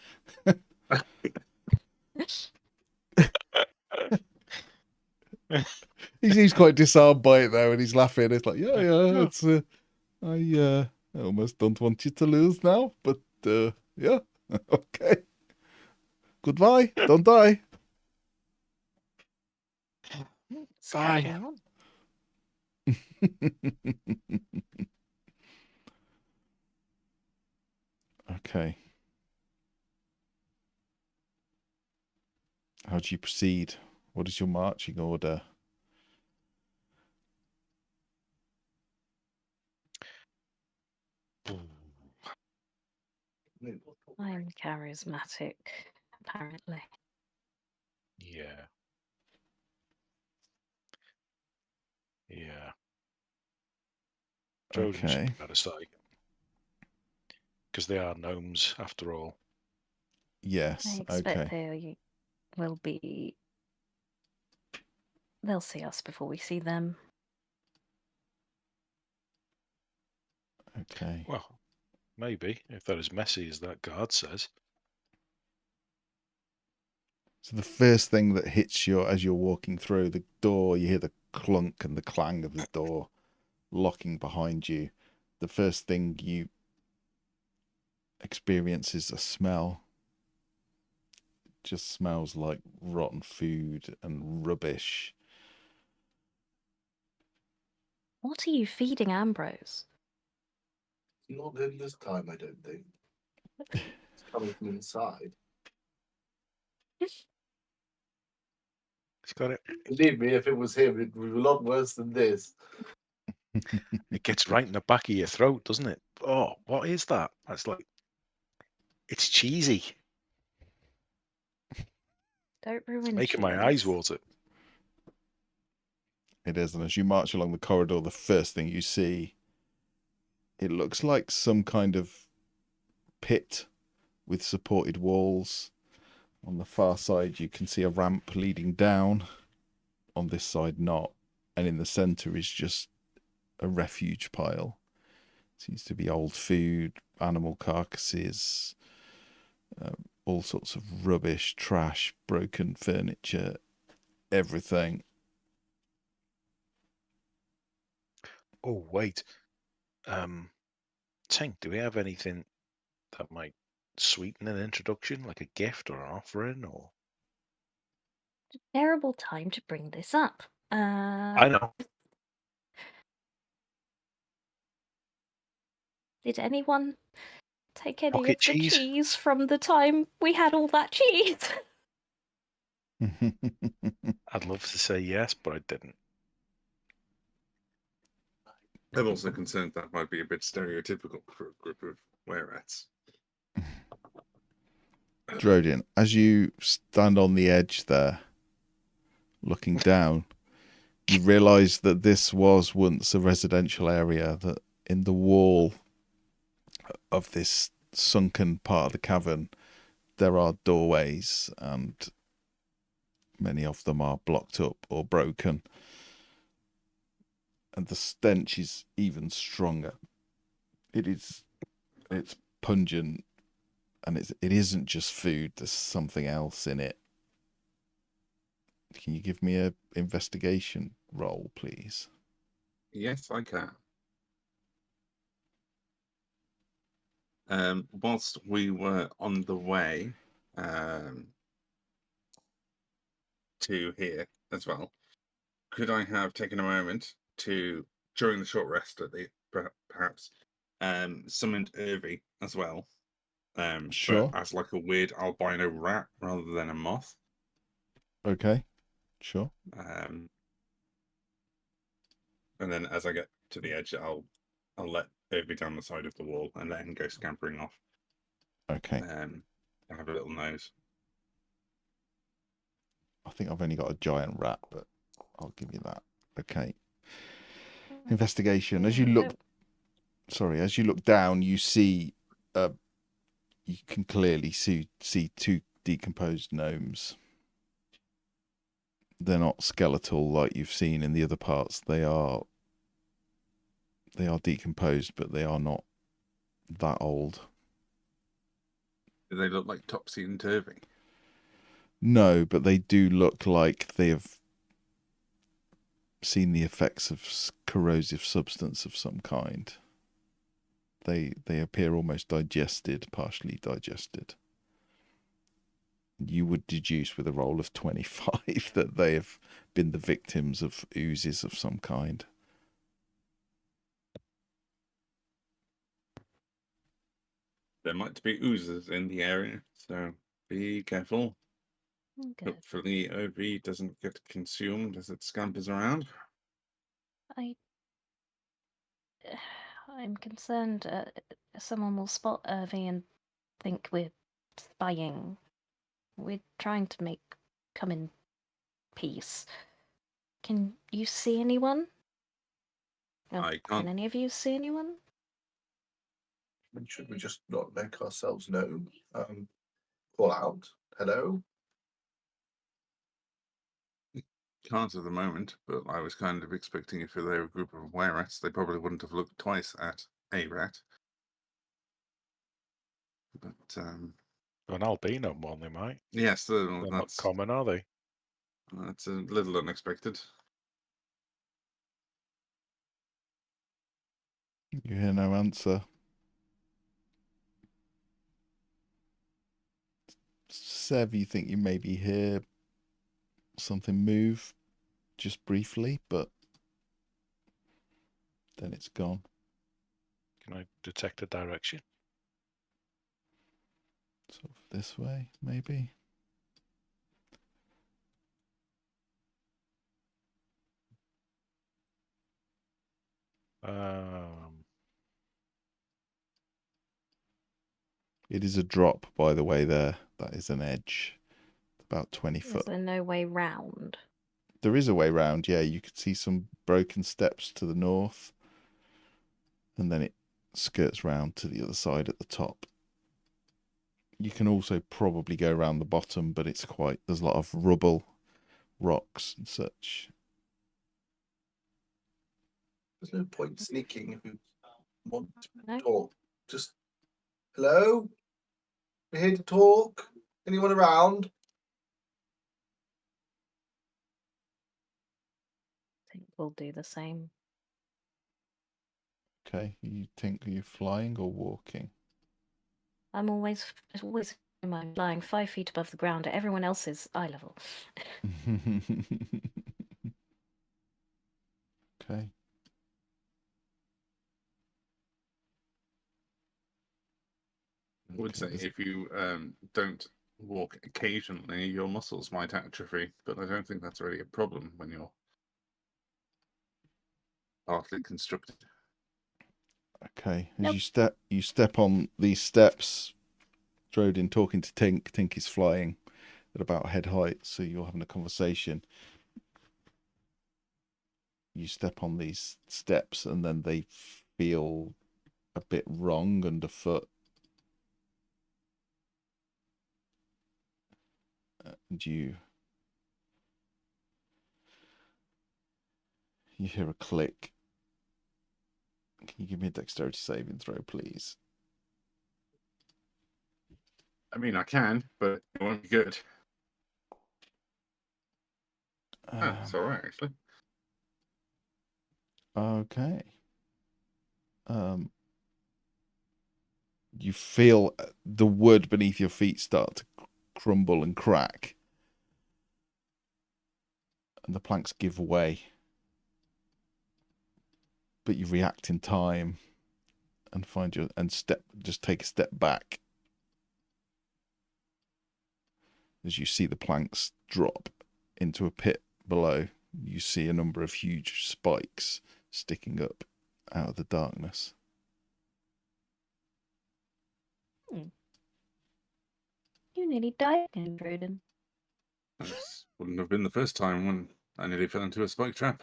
He seems quite disarmed by it though, and he's laughing. It's like, yeah, it's. I almost don't want you to lose now, but yeah, okay. Goodbye. Don't die. Bye. Carry on. Okay. How do you proceed? What is your marching order? I'm charismatic, apparently. Yeah. Yeah. Joden's Okay. out of sight. Because they are gnomes, after all. Yes. I expect Okay. they will be. They'll see us before we see them. Okay. Well, maybe, if they're as messy as that guard says. So the first thing that hits you as you're walking through the door, you hear the clunk and the clang of the door locking behind you. The first thing you experience is a smell. It just smells like rotten food and rubbish. What are you feeding Ambrose? Not him this time, I don't think. It's coming from inside. He's got it. Believe me, if it was him, it would be a lot worse than this. It gets right in the back of your throat, doesn't it? Oh, what is that? That's like, it's cheesy. Don't It's ruin making cheese. my eyes water. It is, and as you march along the corridor, the first thing you see, it looks like some kind of pit with supported walls. On the far side, you can see a ramp leading down. On this side, not. And in the centre is just a refuge pile. Seems to be old food, animal carcasses, all sorts of rubbish, trash, broken furniture, everything. Oh, wait. Tink, do we have anything that might sweeten an introduction, like a gift or an offering? Or Terrible time to bring this up. I know. Did anyone take any Pocket of the cheese? cheese from the time we had all that cheese? I'd love to say yes, but I didn't. I'm also concerned that might be a bit stereotypical for a group of were-rats. Drodin, as you stand on the edge there, looking down, you realise that this was once a residential area, that in the wall of this sunken part of the cavern, there are doorways, and many of them are blocked up or broken. And the stench is even stronger. It's pungent, and it isn't just food, there's something else in it. Can you give me a investigation roll, please? Yes, I can. Whilst we were on the way to here as well, could I have taken a moment to, during the short rest at the perhaps, summoned Irvi as well, Sure. but as like a weird albino rat rather than a moth. Okay. Sure. And then as I get to the edge, I'll let Irvi down the side of the wall and let him go scampering off. Okay. I have a little nose. I think I've only got a giant rat, but I'll give you that. Okay. Investigation. As you look, as you look down, you see, you can clearly see two decomposed gnomes. They're not skeletal like you've seen in the other parts. They are decomposed, but they are not that old. Do they look like topsy and turvy? No, but they do look like they have seen the effects of corrosive substance of some kind. They appear almost digested, partially digested. You would deduce with a roll of 25 that they have been the victims of oozes of some kind. There might be oozes in the area, so be careful. Good. Hopefully Irvi doesn't get consumed as it scampers around. I'm concerned someone will spot Irvi and think we're spying. We're trying to come in peace. Can you see anyone? I Can can't. any of you see anyone? Should we just not make ourselves known? Call out. Hello? Can't at the moment, but I was kind of expecting if they were a group of were-rats, they probably wouldn't have looked twice at a rat. But An albino one, they might. yes, They're not common, are they? That's a little unexpected. You hear no answer. Sev, you think you maybe hear something move just briefly, but then it's gone. Can I detect a direction? Sort of this way, maybe. It is a drop, by the way, there. That is an edge. About 20 foot. Is there no way round? There is a way round, yeah. You could see some broken steps to the north. And then it skirts round to the other side at the top. You can also probably go around the bottom, but there's a lot of rubble, rocks and such. There's no point sneaking if you want to No? talk. Just, hello? We're here to talk. Anyone around? I think we'll do the same. Okay, you think are you flying or walking? I'm always in my flying 5 feet above the ground at everyone else's eye level. Okay. I would say if you don't walk occasionally, your muscles might atrophy, but I don't think that's really a problem when you're partly constructed. Okay. As Nope. you step on these steps, Drodin talking to Tink. Tink is flying at about head height, so you're having a conversation. You step on these steps and then they feel a bit wrong underfoot. And you hear a click. Can you give me a dexterity saving throw, please? I mean, I can, but it won't be good. It's all right, actually. Okay. You feel the wood beneath your feet start to crumble and crack, and the planks give way. But you react in time and just take a step back as you see the planks drop into a pit below. You see a number of huge spikes sticking up out of the darkness. You nearly died again, Broden. This wouldn't have been the first time when I nearly fell into a spike trap.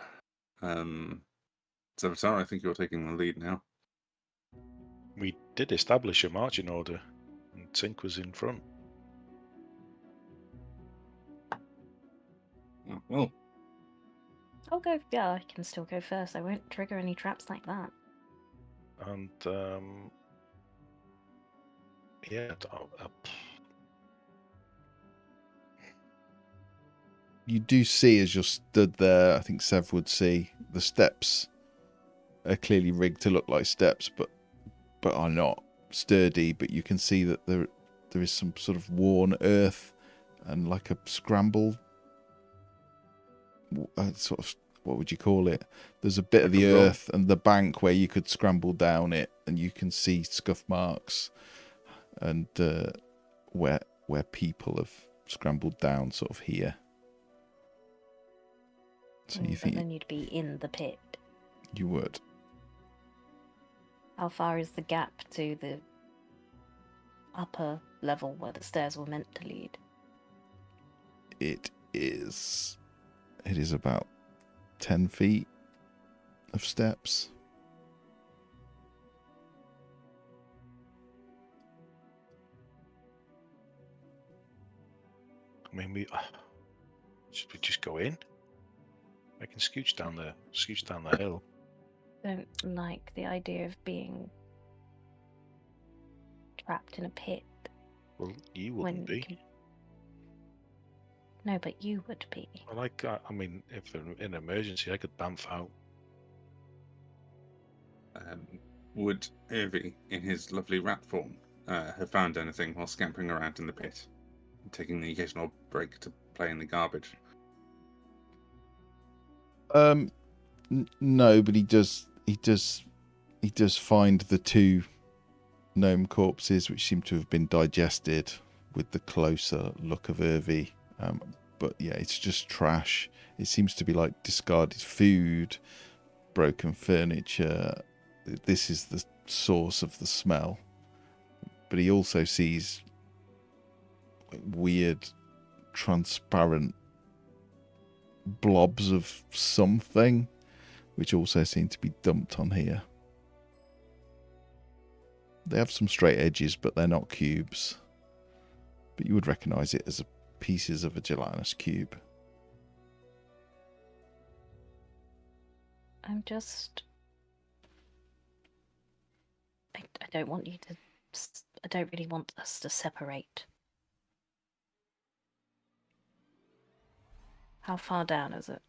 Sevatar, I think you're taking the lead now. We did establish a marching order, and Tink was in front. Oh, well, I'll go. Yeah, I can still go first. I won't trigger any traps like that. And yeah, You do see, as you're stood there, I think Sev would see, the steps are clearly rigged to look like steps, but are not sturdy. But you can see that there is some sort of worn earth and like a scrambled sort of, what would you call it? There's a bit of the earth and the bank where you could scramble down it, and you can see scuff marks and where people have scrambled down, sort of here. So you think then you'd be in the pit. You would. How far is the gap to the upper level where the stairs were meant to lead? It is about 10 feet of steps. I mean, should we just go in? I can scooch down the hill. Don't like the idea of being trapped in a pit. Well, you wouldn't be. No, but you would be. Well, I mean, if in an emergency, I could bamf out. Would Irvi, in his lovely rat form, have found anything while scampering around in the pit, taking the occasional break to play in the garbage? No, but he does find the two gnome corpses, which seem to have been digested, with the closer look of Irvi. But yeah, it's just trash. It seems to be like discarded food, broken furniture. This is the source of the smell. But he also sees weird, transparent blobs of something, which also seem to be dumped on here. They have some straight edges, but they're not cubes. But you would recognise it as pieces of a gelatinous cube. I don't want you to. I don't really want us to separate. How far down is it?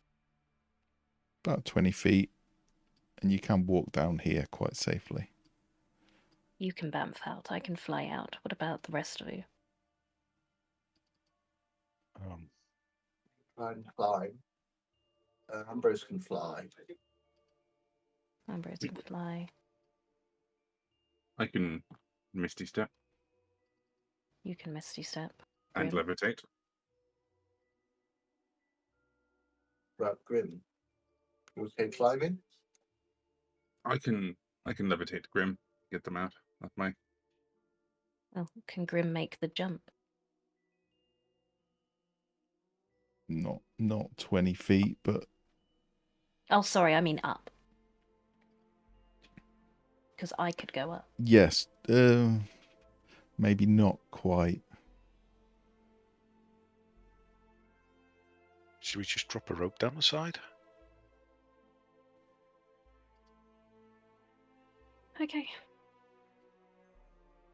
About 20 feet. And you can walk down here quite safely. You can bamf out. I can fly out. What about the rest of you? Try and climb. Ambrose can fly. Ambrose can fly. I can Misty Step. You can Misty Step. And Grim. levitate. Right, Grim. Okay, climbing. I can levitate Grim, get them out of my. Oh, can Grim make the jump? Not 20 feet, but... Oh, sorry, I mean up. Because I could go up. Yes, maybe not quite. Should we just drop a rope down the side? Okay.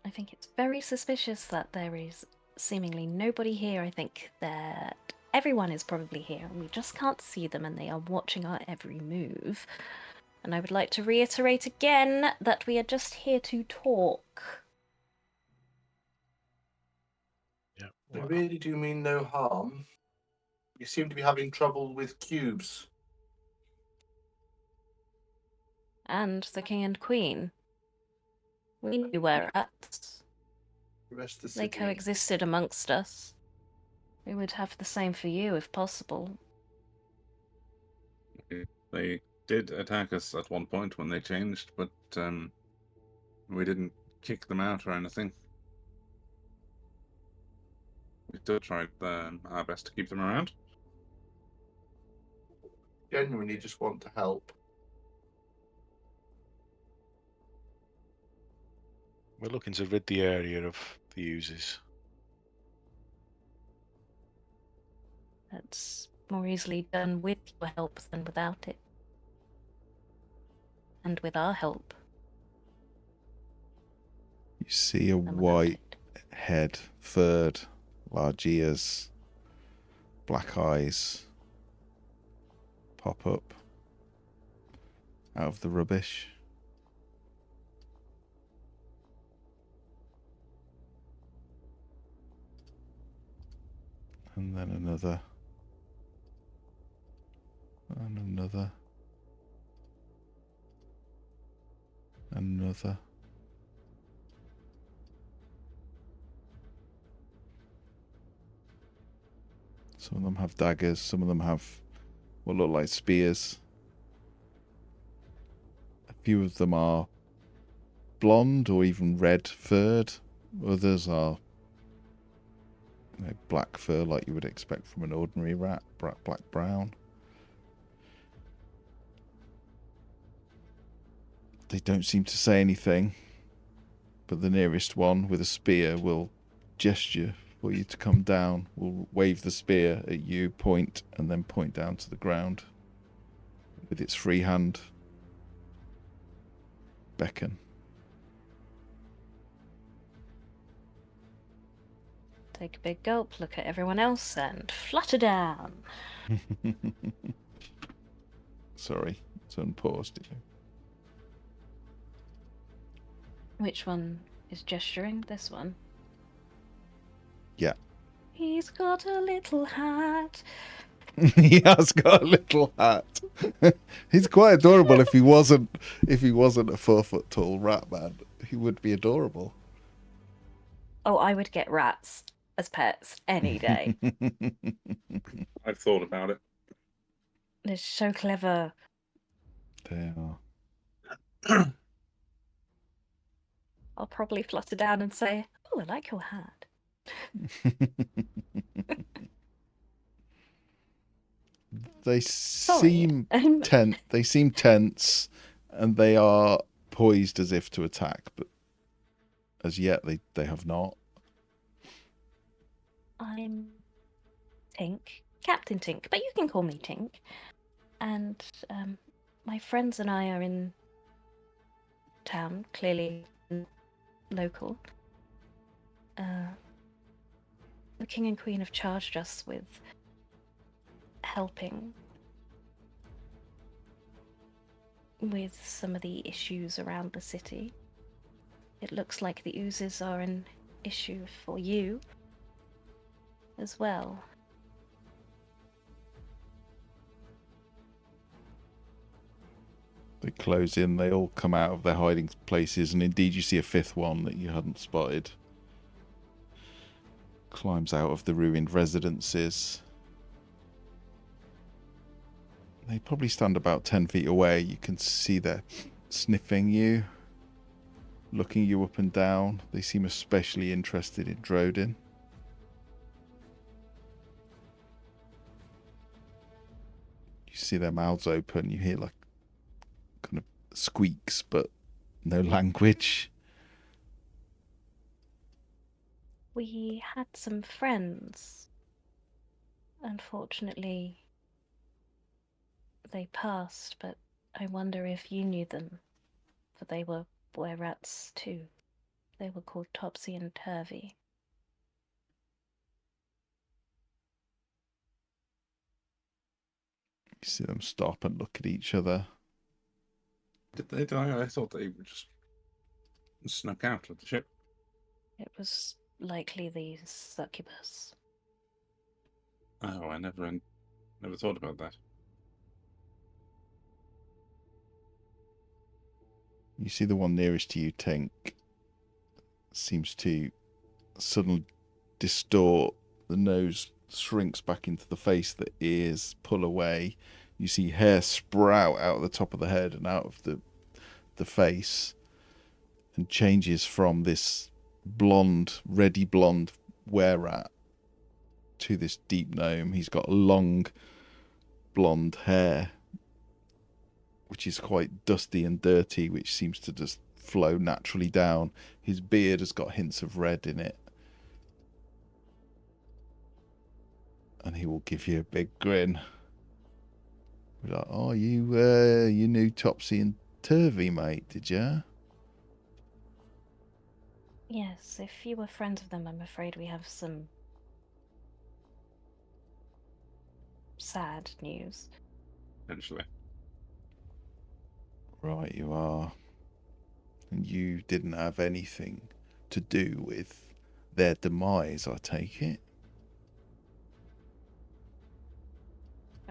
I think it's very suspicious that there is seemingly nobody here. I think that everyone is probably here and we just can't see them and they are watching our every move. And I would like to reiterate again that we are just here to talk. Yeah. They Well, really do mean no harm. You seem to be having trouble with cubes. And the king and queen. We knew where at. The rest of the They city. coexisted amongst us. We would have the same for you if possible. They did attack us at one point when they changed, but we didn't kick them out or anything. We still tried our best to keep them around. Genuinely just want to help. we're looking to rid the area of the oozes. That's more easily done with your help than without it. And with our help. You see a than without white it. head, furred, large ears, black eyes pop up out of the rubbish. And then another. And another. Another. Some of them have daggers, some of them have what look like spears. A few of them are blonde or even red furred. Others are black fur like you would expect from an ordinary rat, black brown. They don't seem to say anything, but the nearest one with a spear will gesture for you to come down, will wave the spear at you, point, and then point down to the ground with its free hand. Beckon. Take a big gulp, look at everyone else, and flutter down. Sorry, it's unpaused. Which one is gesturing? This one? Yeah. He's got a little hat. He has got a little hat. He's quite adorable if he wasn't a 4-foot tall rat man. He would be adorable. Oh, I would get rats as pets any day. I've thought about it. They're so clever. They are. I'll probably flutter down and say, "Oh, I like your hat." They seem Sorry. tense. They seem tense, and they are poised as if to attack, but as yet they have not. I'm Tink, Captain Tink, but you can call me Tink. And my friends and I are in town, clearly local. The King and Queen have charged us with helping with some of the issues around the city. It looks like the oozes are an issue for you as well. They close in. They all come out of their hiding places, and indeed you see a fifth one that you hadn't spotted. Climbs out of the ruined residences. They probably stand about 10 feet away. You can see they're sniffing you, looking you up and down. They seem especially interested in Drodin. You see their mouths open. You hear like kind of squeaks, but no language. We had some friends. Unfortunately, they passed, but I wonder if you knew them, for they were boy rats too. They were called Topsy and Turvy. You see them stop and look at each other. Did they die? I thought they were just snuck out of the ship. It was likely the succubus. Oh, I never thought about that. You see the one nearest to you, Tink, seems to suddenly distort. The nose shrinks back into the face, the ears pull away. You see hair sprout out of the top of the head and out of the face, and changes from this blonde, reddy blonde were-rat to this deep gnome. He's got long blonde hair, which is quite dusty and dirty, which seems to just flow naturally down. His beard has got hints of red in it. And he will give you a big grin. Be like, oh, you knew Topsy and Turvy, mate, did you? Yes, if you were friends of them, I'm afraid we have some sad news. Essentially. Right, you are. And you didn't have anything to do with their demise, I take it?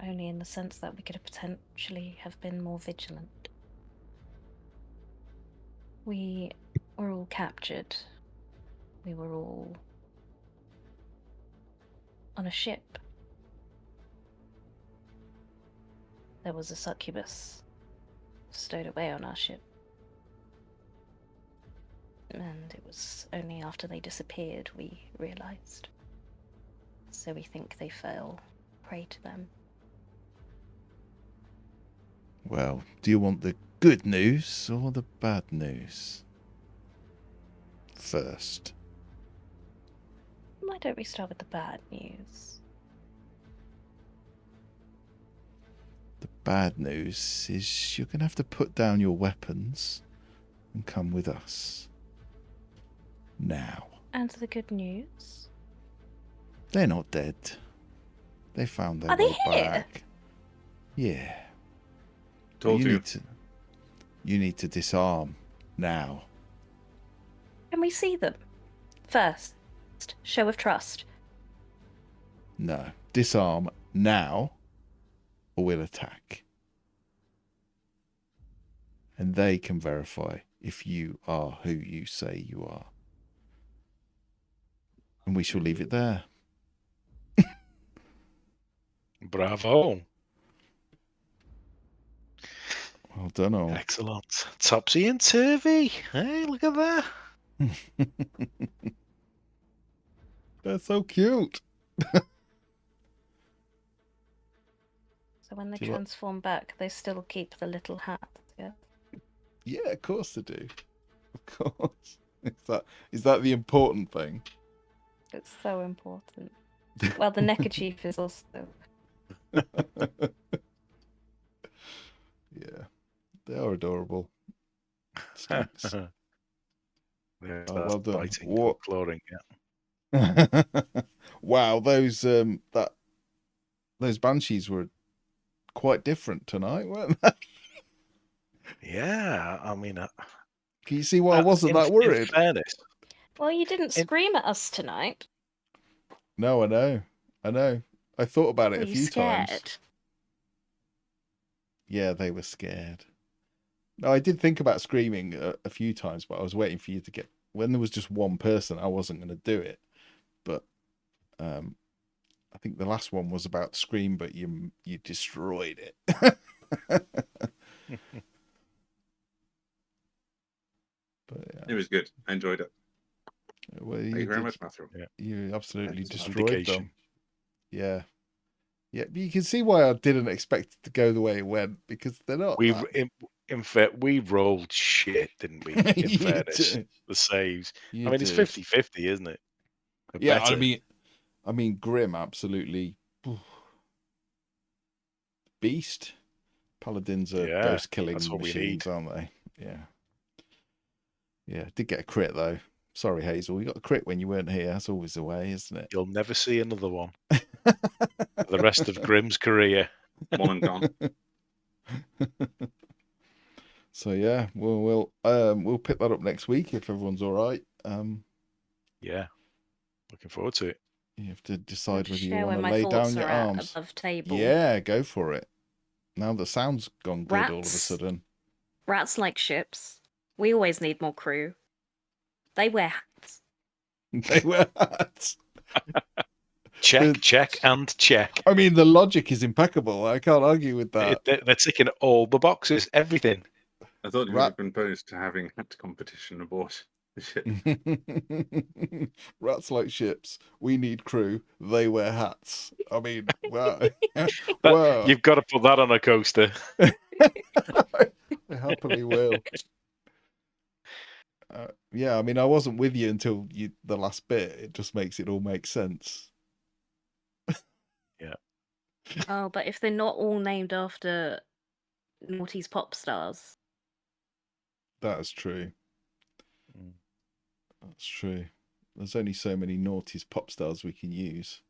Only in the sense that we could potentially have been more vigilant. We were all captured. We were all on a ship. There was a succubus stowed away on our ship. And it was only after they disappeared we realised. So we think they fell prey to them. Well, do you want the good news or the bad news first? Why don't we start with the bad news? The bad news is you're going to have to put down your weapons and come with us. Now. And the good news? They're not dead. They found their Are they way here? back. Yeah. Told you. You need to disarm now. Can we see them? First, show of trust. No. Disarm now, or we'll attack. And they can verify if you are who you say you are. And we shall leave it there. Bravo. Well done, all. Excellent. Topsy and Turvy. Hey, look at that. They're so cute. So when they Do you want- transform back, they still keep the little hat. Yeah. Yeah, of course they do. Of course. Is that the important thing? It's so important. Well, the neckerchief is also. Yeah. They are adorable. Stinks. Yeah, Oh, well done. biting, What? clawing, yeah. Wow, those banshees were quite different tonight, weren't they? Yeah, I mean, Can you see why I wasn't that in worried? fairness, Well, you didn't scream at us tonight. No, I know. I thought about it Were a you few scared? times. Yeah, they were scared. No, I did think about screaming a few times, but I was waiting for you to get. When there was just one person, I wasn't going to do it. But I think the last one was about to scream, but you destroyed it. But yeah, It was good. I enjoyed it. well, Thank you very much, Matthew. You absolutely That's an destroyed indication. them. Yeah. Yeah, but you can see why I didn't expect it to go the way it went, because they're not. we that- in fact we rolled shit, didn't we? In You fairness, did. the saves. You I mean, it's did. 50-50, isn't it? But Yeah, better. I mean, Grim, absolutely beast. Paladins are Yeah, ghost killing that's what we machines, need. aren't they? Yeah. Yeah, did get a crit though. Sorry, Hazel, you got a crit when you weren't here. That's always the way, isn't it? You'll never see another one for the rest of Grimm's career. One and gone. So yeah, we'll pick that up next week if everyone's all right. Yeah, looking forward to it. You have to decide whether you Share want where to my lay thoughts down your are at arms. above table. Yeah, go for it. Now the sound's gone good all of a Rats. sudden. Rats like ships. We always need more crew. They wear hats. They were hats. Check, check, and check. I mean, the logic is impeccable. I can't argue with that. They're ticking all the boxes, everything. I thought you would Rat- have been opposed to having hat competition aboard the ship. Rats like ships. We need crew. They wear hats. I mean, wow. That, Wow. You've got to put that on a coaster. I happily will. Yeah, I mean, I wasn't with you until the last bit. It just makes it all make sense. Oh, but if they're not all named after noughties pop stars, That is true. Mm. That's true. There's only so many naughties pop stars we can use.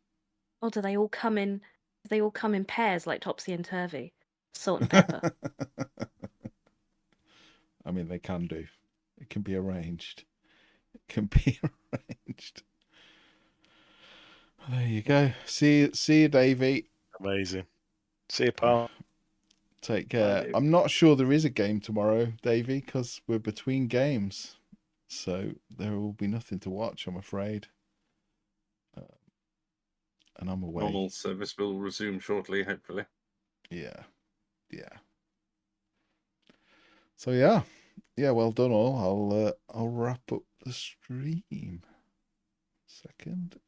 or do they all come in? Do they all come in pairs like Topsy and Turvy? Salt and pepper. I mean, they can do. It can be arranged. It can be arranged. There you go. See you, Davey. Amazing. See you, pal. Take care. Davey. I'm not sure there is a game tomorrow, Davey, because we're between games. So there will be nothing to watch, I'm afraid. And I'm away. Normal service will resume shortly, hopefully. Yeah. So yeah, well done all. I'll wrap up the stream. Second.